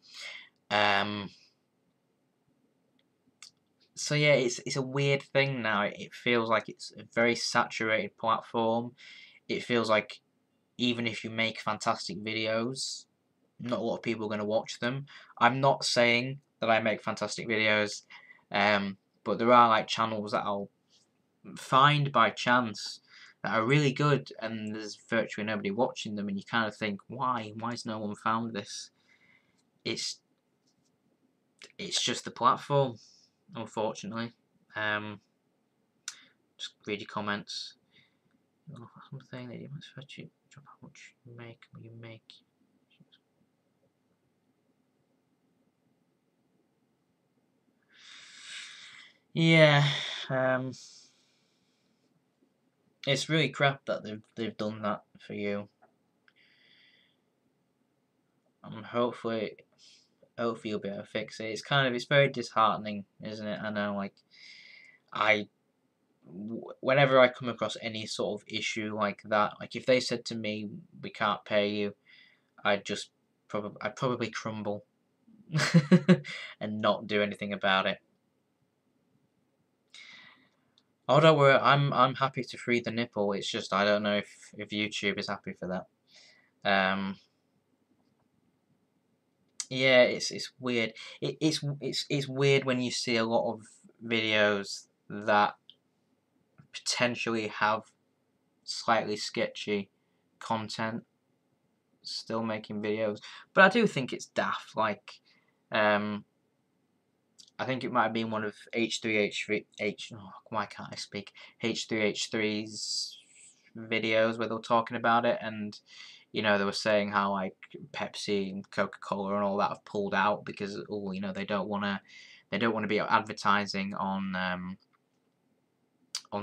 So yeah, it's a weird thing now. It feels like it's a very saturated platform. It feels like even if you make fantastic videos, not a lot of people are going to watch them. I'm not saying that I make fantastic videos, but there are like channels that I'll find by chance that are really good, and there's virtually nobody watching them, and you kind of think, why has no one found this? It's just the platform, unfortunately. Just read your comments. Something that you must fetch you how much you make. Yeah, it's really crap that they've done that for you. Hopefully you'll be able to fix it. It's very disheartening, isn't it? I know, like, whenever I come across any sort of issue like that, like if they said to me, we can't pay you, I'd probably crumble and not do anything about it. Oh, don't worry, I'm happy to free the nipple. It's just I don't know if YouTube is happy for that. Yeah, it's weird. It's weird when you see a lot of videos that potentially have slightly sketchy content still making videos, but I do think it's daft. Like, I think it might have been one of why can't I speak? H3H3's videos where they were talking about it, and they were saying how like Pepsi and Coca-Cola and all that have pulled out because they don't want to be advertising on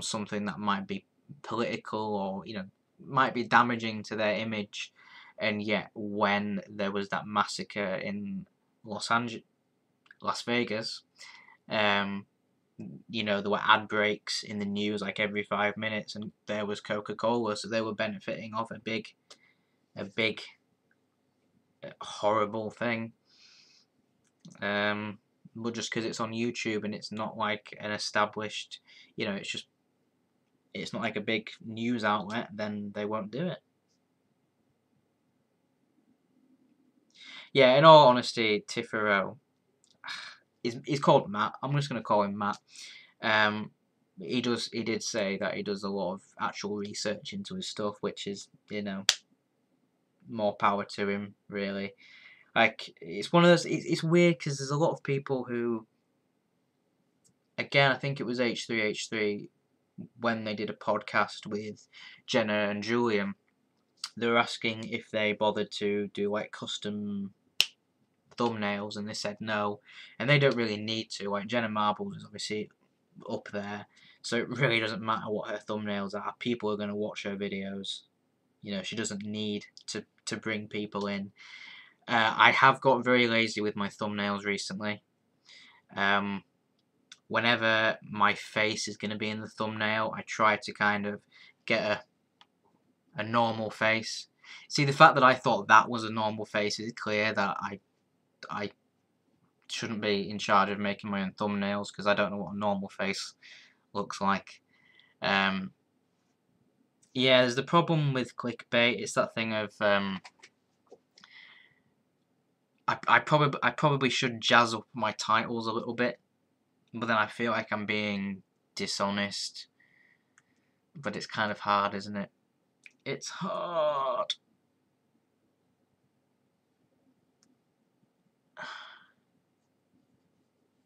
something that might be political or might be damaging to their image, and yet when there was that massacre in Las Vegas, there were ad breaks in the news like every 5 minutes, and there was Coca-Cola, so they were benefiting off a big, horrible thing. But just because it's on YouTube and it's not like an established, it's not like a big news outlet, then they won't do it. Yeah, in all honesty, TheRaRaRabbit he's called Matt. I'm just gonna call him Matt. He did say that he does a lot of actual research into his stuff, which is, more power to him, really. Like, it's one of those. It's weird because there's a lot of people who, again, I think it was H3H3 when they did a podcast with Jenna and Julian. They were asking if they bothered to do like custom thumbnails, and they said no, and they don't really need to. Like, Jenna Marbles is obviously up there, so it really doesn't matter what her thumbnails are. People are going to watch her videos. She doesn't need to bring people in. I have got very lazy with my thumbnails recently. Whenever my face is going to be in the thumbnail, I try to kind of get a normal face. See, the fact that I thought that was a normal face is clear that I shouldn't be in charge of making my own thumbnails, because I don't know what a normal face looks like. Yeah, there's the problem with clickbait. It's that thing of I probably should jazz up my titles a little bit, but then I feel like I'm being dishonest. But it's kind of hard, isn't it? It's hard.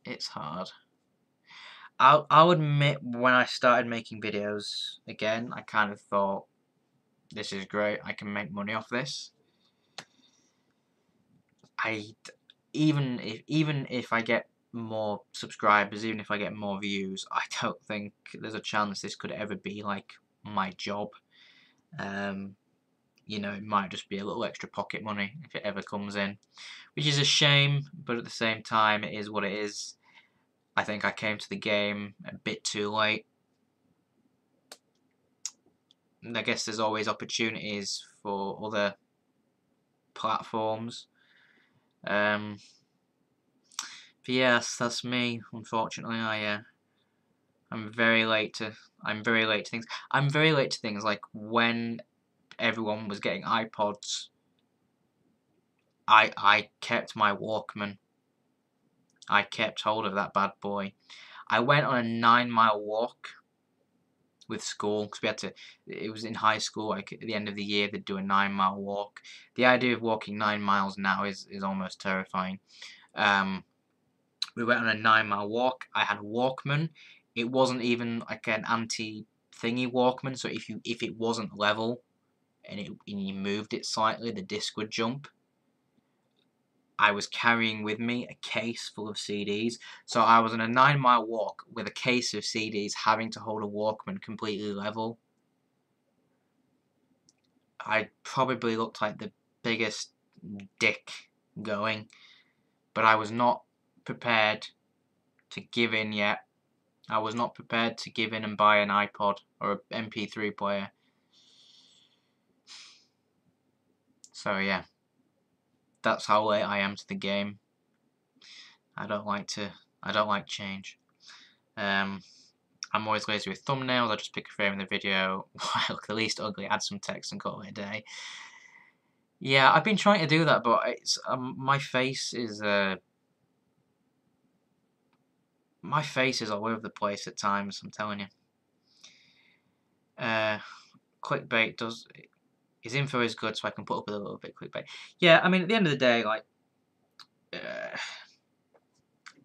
It's hard. I'll admit, when I started making videos again, I kind of thought, this is great, I can make money off this. Even if I get more subscribers, even if I get more views, I don't think there's a chance this could ever be like my job. It might just be a little extra pocket money if it ever comes in, which is a shame, but at the same time, it is what it is. I think I came to the game a bit too late. I guess there's always opportunities for other platforms. But yes, that's me. Unfortunately, I'm very late to things. I'm very late to things like when everyone was getting iPods. I kept my Walkman. I kept hold of that bad boy. I went on a 9-mile walk with school, because it was in high school, like at the end of the year they'd do a 9-mile walk. The idea of walking 9 miles now is almost terrifying. We went on a 9-mile walk. I had a Walkman. It wasn't even like an anti-thingy Walkman, so if it wasn't level and you moved it slightly, the disc would jump. I was carrying with me a case full of CDs, so I was on a 9-mile walk with a case of CDs, having to hold a Walkman completely level. I probably looked like the biggest dick going, but I was not prepared to give in yet. I was not prepared to give in and buy an iPod or an MP3 player. So yeah, that's how late I am to the game. I don't like change. I'm always lazy with thumbnails. I just pick a frame in the video, I look the least ugly, add some text, and call it a day. Yeah, I've been trying to do that, but it's my face is all over the place at times. I'm telling you. Clickbait his info is good, so I can put up with a little bit of clickbait. Yeah, I mean, at the end of the day, like,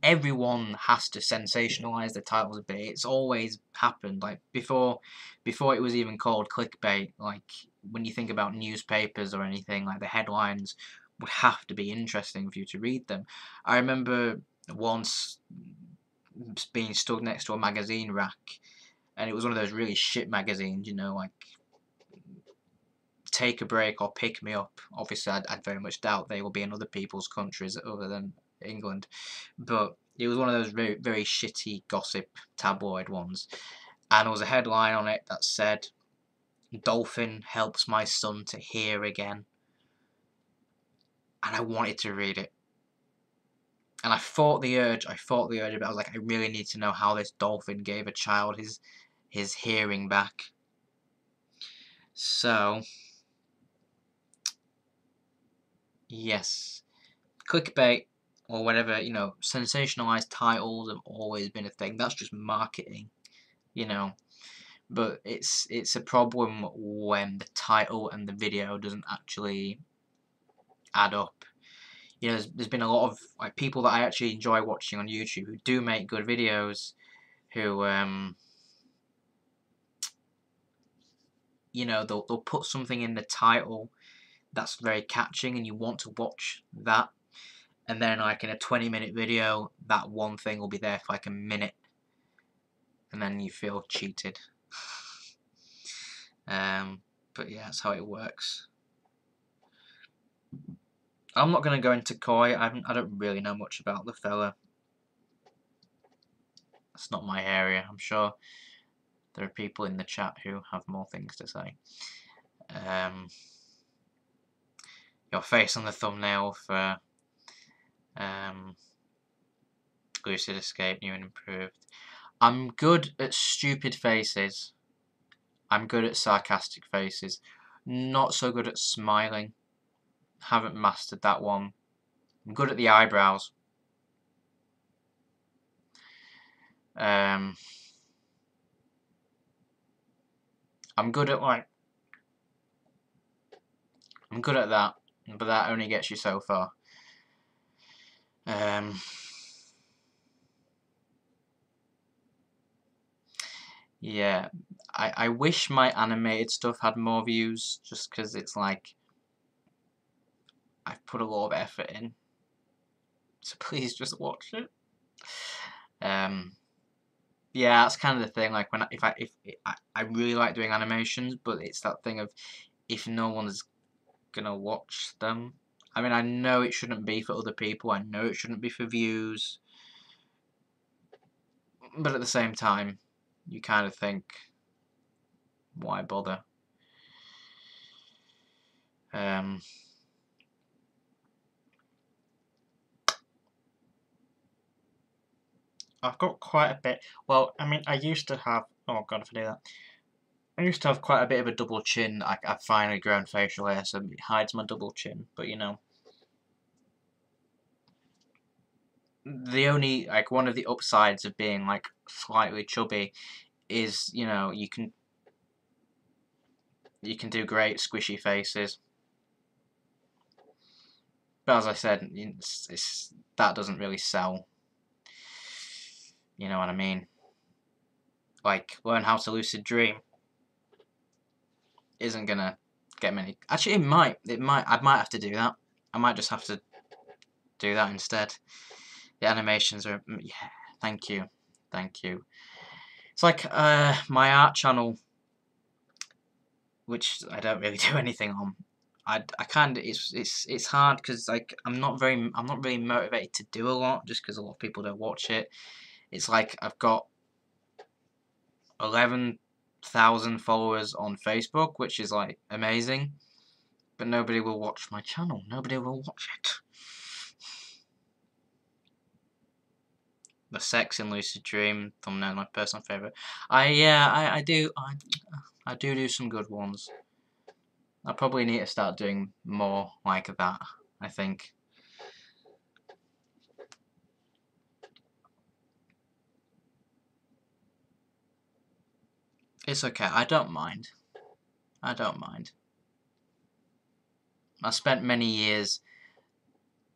everyone has to sensationalize their titles a bit. It's always happened. Like, before it was even called clickbait, like, when you think about newspapers or anything, like, the headlines would have to be interesting for you to read them. I remember once being stood next to a magazine rack, and it was one of those really shit magazines, like take a break or pick me up. Obviously, I'd very much doubt they will be in other people's countries other than England. But it was one of those very, very shitty gossip tabloid ones. And there was a headline on it that said, "Dolphin helps my son to hear again." And I wanted to read it. And I fought the urge, but I was like, I really need to know how this dolphin gave a child his hearing back. So, yes, clickbait or whatever, sensationalized titles have always been a thing. That's just marketing, But it's a problem when the title and the video doesn't actually add up. There's been a lot of people that I actually enjoy watching on YouTube who do make good videos, who they'll put something in the title that's very catching and you want to watch that, and then in a 20-minute video that one thing will be there for a minute and then you feel cheated. But yeah, that's how it works. I'm not going to go into Koi. I don't really know much about the fella. It's not my area. I'm sure there are people in the chat who have more things to say. Your face on the thumbnail for Lucid Escape, new and improved. I'm good at stupid faces. I'm good at sarcastic faces. Not so good at smiling. Haven't mastered that one. I'm good at the eyebrows. I'm good at I'm good at that, but that only gets you so far. Yeah, I wish my animated stuff had more views, just because it's I've put a lot of effort in. So please just watch it. Yeah, that's kind of the thing. If I really like doing animations, but it's that thing of if no one's gonna watch them. I mean, I know it shouldn't be for other people. I know it shouldn't be for views, but at the same time, you kind of think, why bother? I've got quite a bit. Well, I mean, I used to have. Oh God, if I do that. I used to have quite a bit of a double chin. I've finally grown facial hair, so it hides my double chin. But the only one of the upsides of being slightly chubby is you can do great squishy faces. But as I said, that doesn't really sell. You know what I mean? Learn how to lucid dream isn't gonna get many. Actually, it might. I might have to do that. I might just have to do that instead. The animations are. Yeah. Thank you. It's my art channel, which I don't really do anything on. I kind of it's hard because I'm not really motivated to do a lot just because a lot of people don't watch it. It's I've got 11,000 followers on Facebook, which is amazing, but nobody will watch my channel. Nobody will watch it. The sex in Lucid Dream thumbnail, my personal favourite. I do some good ones. I probably need to start doing more like that, I think. It's okay, I don't mind. I spent many years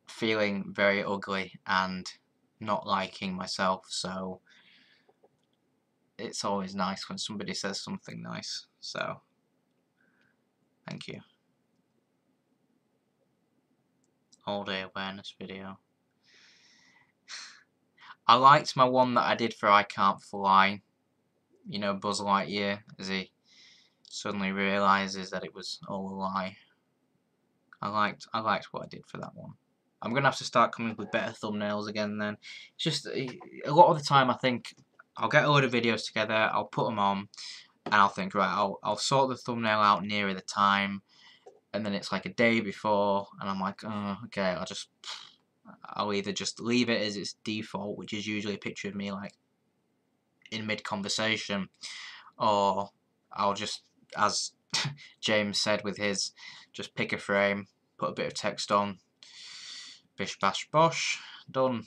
feeling very ugly and not liking myself, so it's always nice when somebody says something nice, so thank you. All day awareness video. I liked my one that I did for I Can't Fly. Buzz Lightyear, as he suddenly realises that it was all a lie. I liked what I did for that one. I'm gonna have to start coming up with better thumbnails again. Then, it's just a lot of the time I think I'll get a load of videos together, I'll put them on, and I'll think, right, I'll sort the thumbnail out nearer the time, and then it's like a day before, and I'm like, oh, okay, I'll either just leave it as its default, which is usually a picture of me like in mid-conversation, or I'll just, as James said with his, just pick a frame, put a bit of text on, bish bash bosh, done.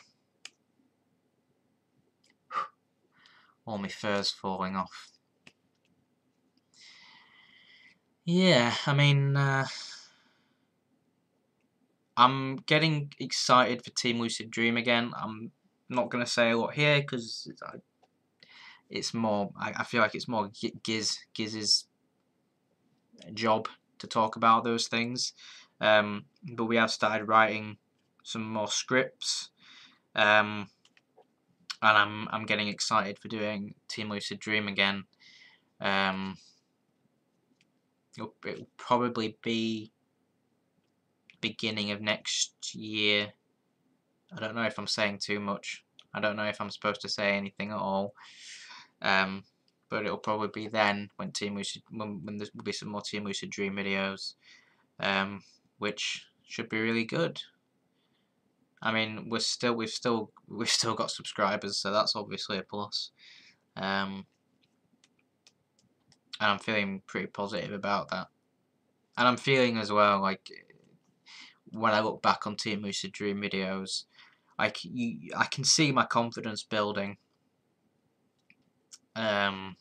All my fur's falling off. Yeah, I mean, I'm getting excited for Team Lucid Dream again. I'm not going to say a lot here because it's more, I feel like it's more Giz's job to talk about those things. But we have started writing some more scripts, and I'm getting excited for doing Team Lucid Dream again. It'll probably be beginning of next year. I don't know if I'm saying too much. I don't know if I'm supposed to say anything at all. But it'll probably be then when when there will be some more Team Lucid Dream videos, which should be really good. I mean, we've still got subscribers, so that's obviously a plus. And I'm feeling pretty positive about that. And I'm feeling as well like when I look back on Team Lucid Dream videos, I can see my confidence building. But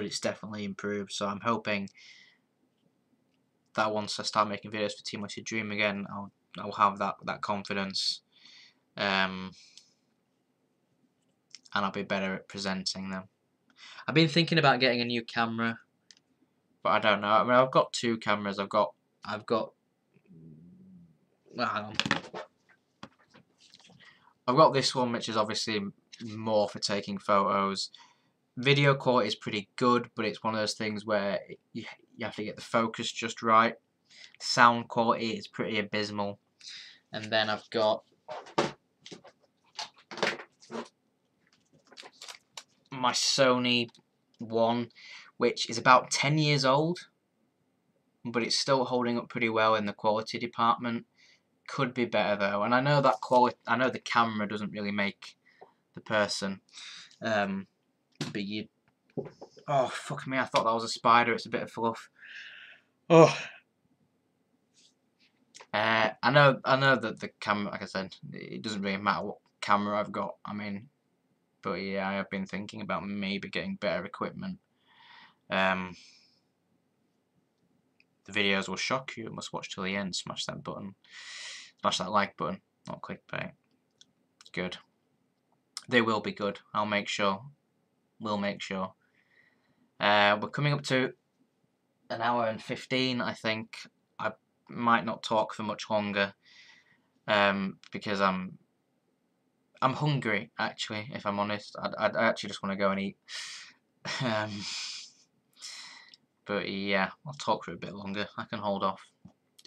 it's definitely improved. So I'm hoping that once I start making videos for Team Lucid Dream again, I'll have that confidence, and I'll be better at presenting them. I've been thinking about getting a new camera, but I don't know. I mean, I've got two cameras. I've got. Well, hang on. I've got this one, which is obviously more for taking photos. Video quality is pretty good, but it's one of those things where you have to get the focus just right. Sound quality is pretty abysmal. And then I've got my Sony one, which is about 10 years old, but it's still holding up pretty well in the quality department. Could be better though, and I know that I know the camera doesn't really make the person, but you. Oh fuck me! I thought that was a spider. It's a bit of fluff. Oh. I know that the camera, like I said, it doesn't really matter what camera I've got. I mean, but yeah, I have been thinking about maybe getting better equipment. The videos will shock you. You must watch till the end. Smash that button. Smash that like button. Not clickbait. Good. They will be good. I'll make sure. We'll make sure. We're coming up to an hour and 15, I think. I might not talk for much longer, because I'm hungry, actually, if I'm honest. I actually just want to go and eat. But yeah, I'll talk for a bit longer. I can hold off.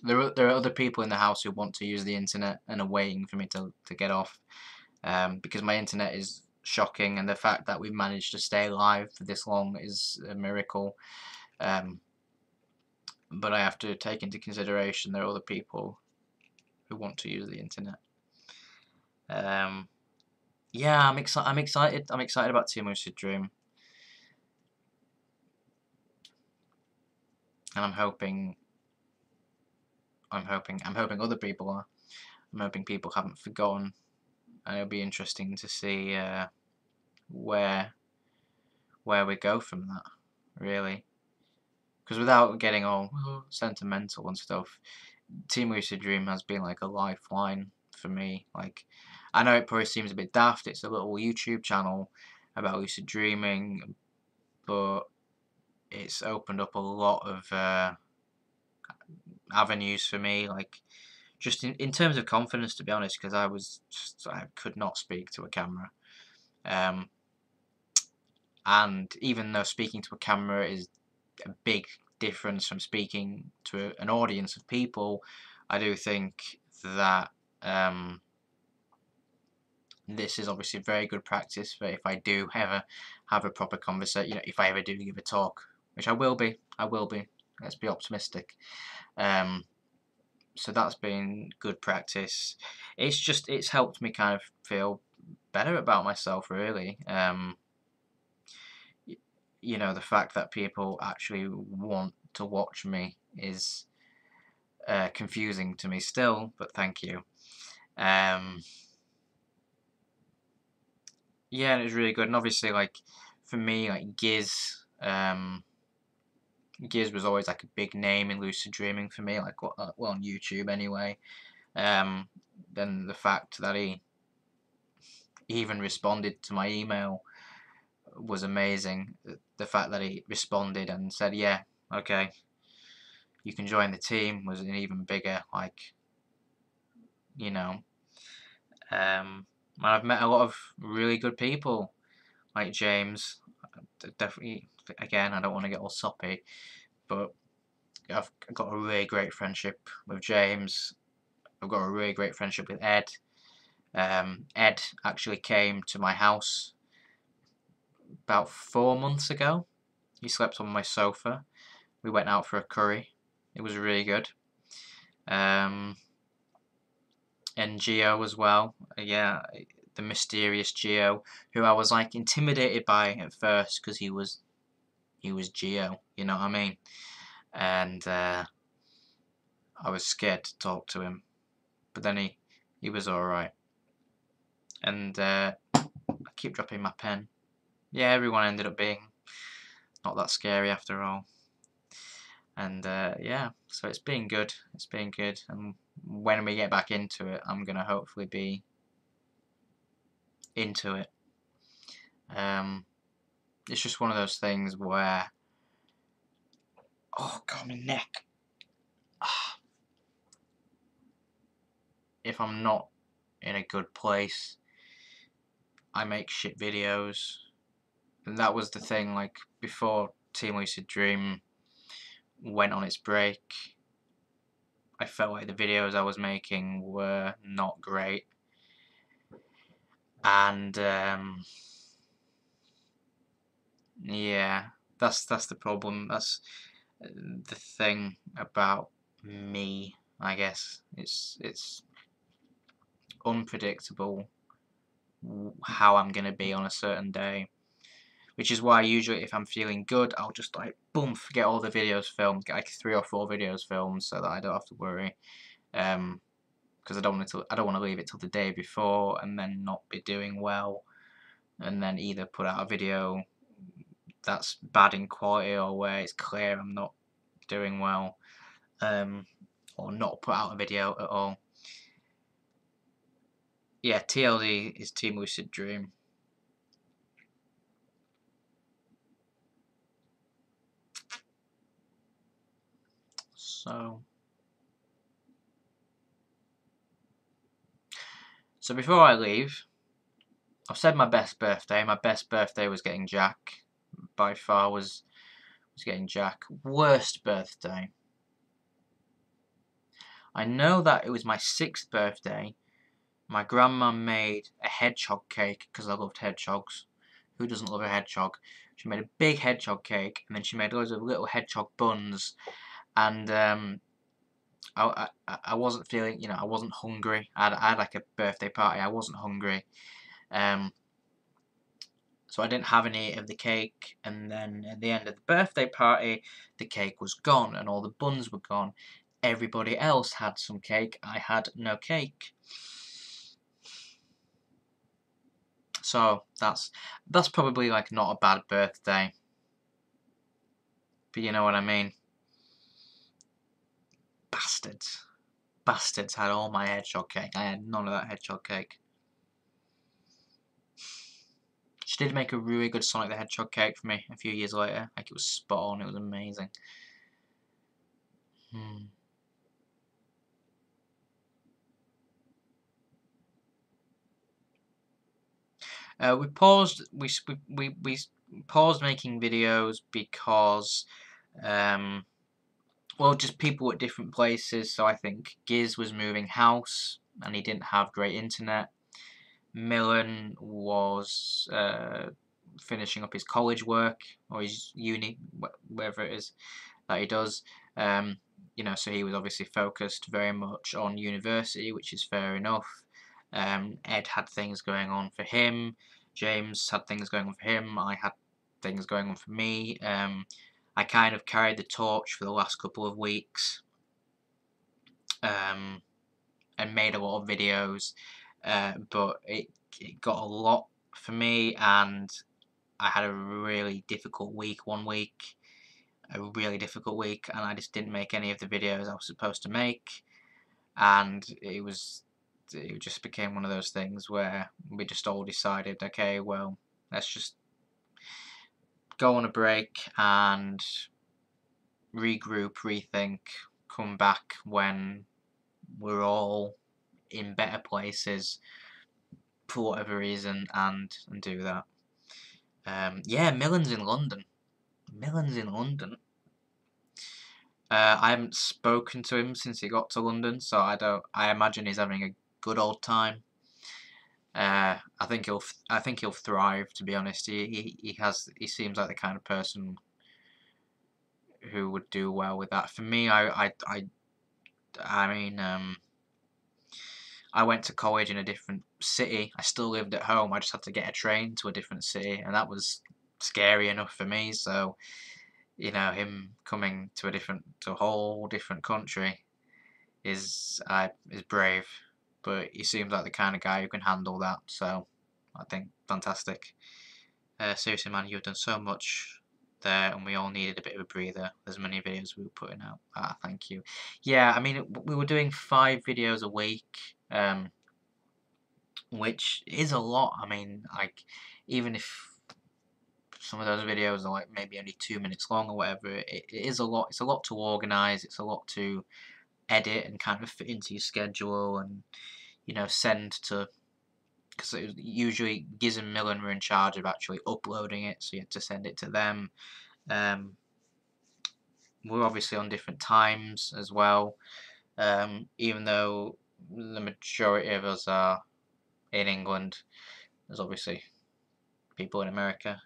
There are other people in the house who want to use the internet and are waiting for me to get off, because my internet is shocking, and the fact that we've managed to stay alive for this long is a miracle. But I have to take into consideration there are other people who want to use the internet. Yeah, I'm excited. I'm excited about Team Lucid Dream, and I'm hoping other people are. I'm hoping people haven't forgotten, and it'll be interesting to see where we go from that, really. Because without getting all sentimental and stuff, Team Lucid Dream has been like a lifeline for me. Like, I know it probably seems a bit daft. It's a little YouTube channel about lucid dreaming, but it's opened up a lot of avenues for me. Like, just in terms of confidence, to be honest, because I could not speak to a camera. And even though speaking to a camera is a big difference from speaking to an audience of people. I do think that this is obviously very good practice for if I do ever have a proper conversation, if I ever do give a talk, which I will be, let's be optimistic. So that's been good practice. It's helped me kind of feel better about myself, really. The fact that people actually want to watch me is confusing to me still, but thank you. Yeah, it was really good, and obviously, like, for me, like, Giz was always like a big name in lucid dreaming for me, like, well, on YouTube anyway. Then the fact that he even responded to my email was amazing. The fact that he responded and said, "Yeah, okay, you can join the team," was an even bigger, like, you know. I've met a lot of really good people, like James. Definitely, again, I don't want to get all soppy, but I've got a really great friendship with James. I've got a really great friendship with Ed. Ed actually came to my house about 4 months ago. He slept on my sofa. We went out for a curry. It was really good. And Gio as well. Yeah, the mysterious Gio, who I was like intimidated by at first because he was Gio. You know what I mean? And I was scared to talk to him, but then he was all right. And I keep dropping my pen. Yeah, everyone ended up being not that scary after all. And yeah, so it's been good. It's been good. And when we get back into it, I'm gonna hopefully be into it. It's just one of those things where, oh god, my neck. If I'm not in a good place, I make shit videos. And that was the thing, like, before Team Lucid Dream went on its break, I felt like the videos I was making were not great. And yeah, that's the problem. That's the thing about me, I guess. It's unpredictable how I'm gonna be on a certain day, which is why usually if I'm feeling good, I'll just like boom, get all the videos filmed, get like 3 or 4 videos filmed, so that I don't have to worry. Because I don't want to leave it till the day before and then not be doing well, and then either put out a video that's bad in quality or where it's clear I'm not doing well, or not put out a video at all. Yeah, TLD is Team Lucid Dream. So before I leave, I've said my best birthday. My best birthday was getting Jack. By far was getting Jack. Worst birthday. I know that it was my 6th birthday. My grandma made a hedgehog cake because I loved hedgehogs. Who doesn't love a hedgehog? She made a big hedgehog cake, and then she made loads of little hedgehog buns. And I wasn't feeling, I wasn't hungry. I had like a birthday party. I wasn't hungry. So I didn't have any of the cake, and then at the end of the birthday party, the cake was gone and all the buns were gone. Everybody else had some cake. I had no cake. So that's probably like not a bad birthday. But you know what I mean? Bastards. Bastards had all my hedgehog cake. I had none of that hedgehog cake. She did make a really good Sonic the Hedgehog cake for me a few years later. Like, it was spot on. It was amazing. We paused. We paused making videos because Well, just people at different places. So I think Giz was moving house and he didn't have great internet. Millen was finishing up his college work or his uni, whatever it is that he does. So he was obviously focused very much on university, which is fair enough. Ed had things going on for him. James had things going on for him. I had things going on for me. I kind of carried the torch for the last couple of weeks, and made a lot of videos, but it got a lot for me, and I had a really difficult week one week, and I just didn't make any of the videos I was supposed to make, and it just became one of those things where we just all decided, okay, well, let's just go on a break and regroup, rethink, come back when we're all in better places for whatever reason, and do that. Yeah, Millen's in London. I haven't spoken to him since he got to London, so I imagine he's having a good old time. I think he'll thrive. To be honest, he seems like the kind of person who would do well with that. For me, I mean, I went to college in a different city. I still lived at home. I just had to get a train to a different city, and that was scary enough for me. So, him coming to a whole different country is brave, but he seems like the kind of guy who can handle that. So, I think fantastic. Seriously, man, you've done so much there, and we all needed a bit of a breather. There's many videos we were putting out. Thank you. Yeah, I mean, we were doing 5 videos a week, which is a lot. I mean, like, even if some of those videos are like maybe only 2 minutes long or whatever, it is a lot. It's a lot to organize. It's a lot to edit and kind of fit into your schedule, and send to, because usually Giz and Millen were in charge of actually uploading it, so you had to send it to them. We're obviously on different times as well, even though the majority of us are in England. There's obviously people in America.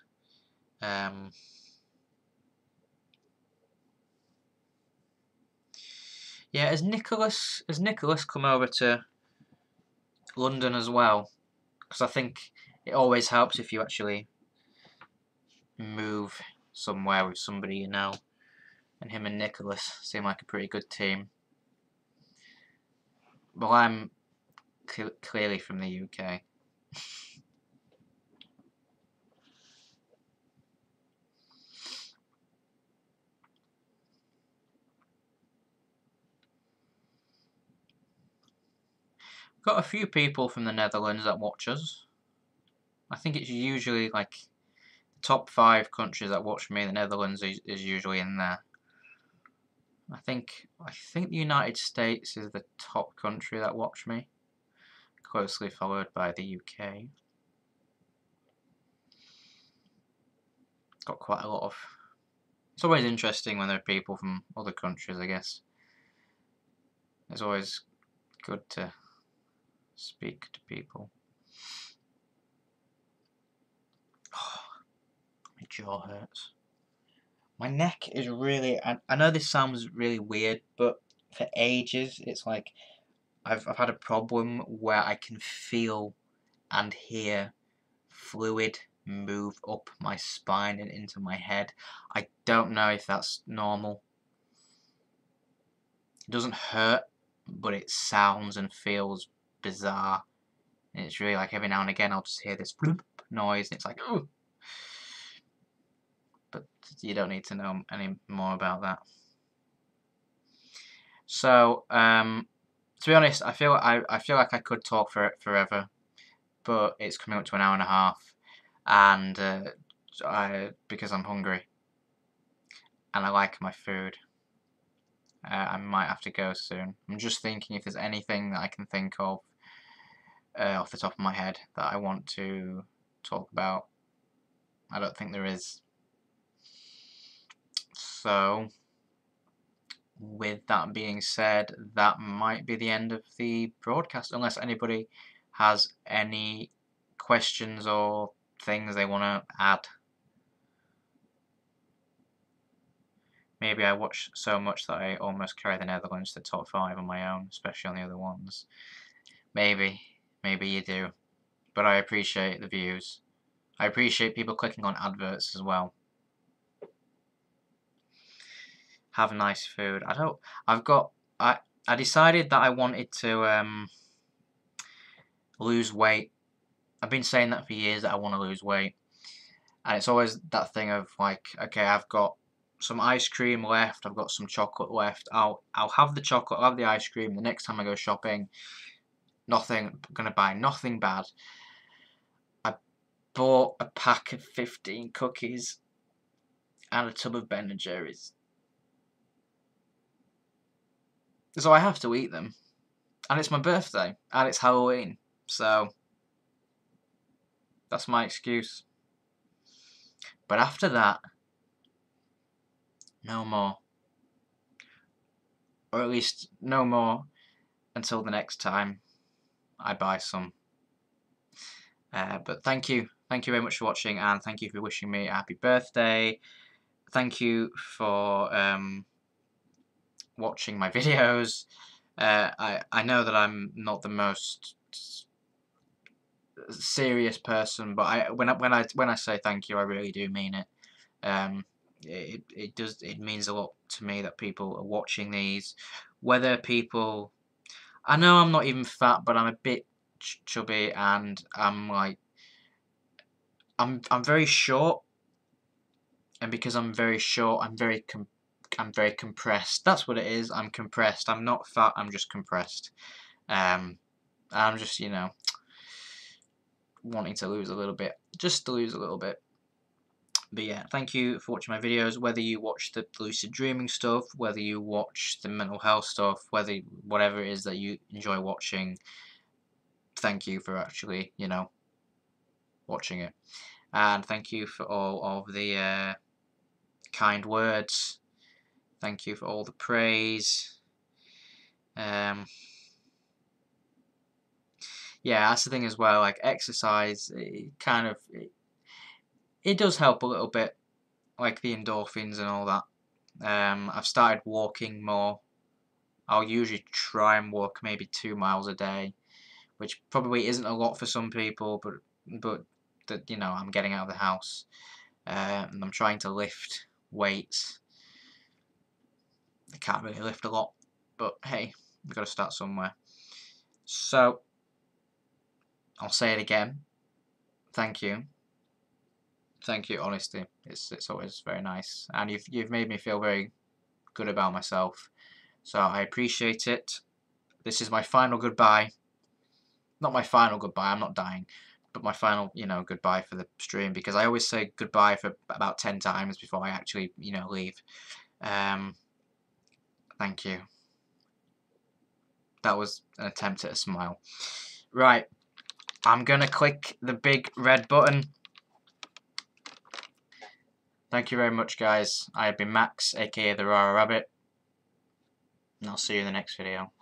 Yeah, has Nicholas come over to London as well? Because I think it always helps if you actually move somewhere with somebody you know. And him and Nicholas seem like a pretty good team. Well, I'm clearly from the UK. Got a few people from the Netherlands that watch us. I think it's usually like the top 5 countries that watch me. The Netherlands is usually in there. I think the United States is the top country that watch me, closely followed by the UK. Got quite a lot of. It's always interesting when there are people from other countries, I guess. It's always good to speak to people. Oh, my jaw hurts. My neck is really. I know this sounds really weird, but for ages it's like I've had a problem where I can feel and hear fluid move up my spine and into my head. I don't know if that's normal. It doesn't hurt, but it sounds and feels bizarre. And it's really like every now and again I'll just hear this bloop noise, and it's like, oh. But you don't need to know any more about that. So, to be honest, I feel like I could talk for forever, but it's coming up to an hour and a half, and because I'm hungry and I like my food, I might have to go soon. I'm just thinking if there's anything that I can think of off the top of my head that I want to talk about. I don't think there is. So, with that being said, that might be the end of the broadcast, unless anybody has any questions or things they want to add. Maybe I watch so much that I almost carry the Netherlands to the top 5 on my own, especially on the other ones. Maybe you do. But I appreciate the views. I appreciate people clicking on adverts as well. Have nice food. I decided that I wanted to lose weight. I've been saying that for years, that I want to lose weight. And it's always that thing of like, okay, I've got some ice cream left, I've got some chocolate left. I'll have the chocolate, I'll have the ice cream the next time I go shopping. I'm gonna buy nothing bad. I bought a pack of 15 cookies and a tub of Ben and Jerry's. So I have to eat them. And it's my birthday. And it's Halloween. So that's my excuse. But after that, no more. Or at least no more until the next time I buy some. But thank you. Thank you very much for watching, and thank you for wishing me a happy birthday. Thank you for watching my videos. I know that I'm not the most serious person, but when I say thank you, I really do mean it. It means a lot to me that people are watching these. Whether people, I know I'm not even fat, but I'm a bit chubby, and I'm very short, and because I'm very short, I'm very compressed. That's what it is. I'm compressed. I'm not fat. I'm just compressed. I'm just, wanting to lose a little bit, just to lose a little bit. But yeah, thank you for watching my videos. Whether you watch the lucid dreaming stuff, whether you watch the mental health stuff, whatever it is that you enjoy watching, thank you for actually, watching it. And thank you for all of the kind words. Thank you for all the praise. Yeah, that's the thing as well. Like exercise, it does help a little bit, like the endorphins and all that. I've started walking more. I'll usually try and walk maybe 2 miles a day, which probably isn't a lot for some people, but that I'm getting out of the house, and I'm trying to lift weights. I can't really lift a lot, but hey, we've got to start somewhere. So I'll say it again. Thank you. Thank you, honestly. It's always very nice, and you've made me feel very good about myself. So I appreciate it. This is my final goodbye. Not my final goodbye, I'm not dying. But my final, goodbye for the stream, because I always say goodbye for about 10 times before I actually, leave. Thank you. That was an attempt at a smile. Right. I'm gonna click the big red button. Thank you very much, guys. I have been Max, aka TheRaRaRabbit, and I'll see you in the next video.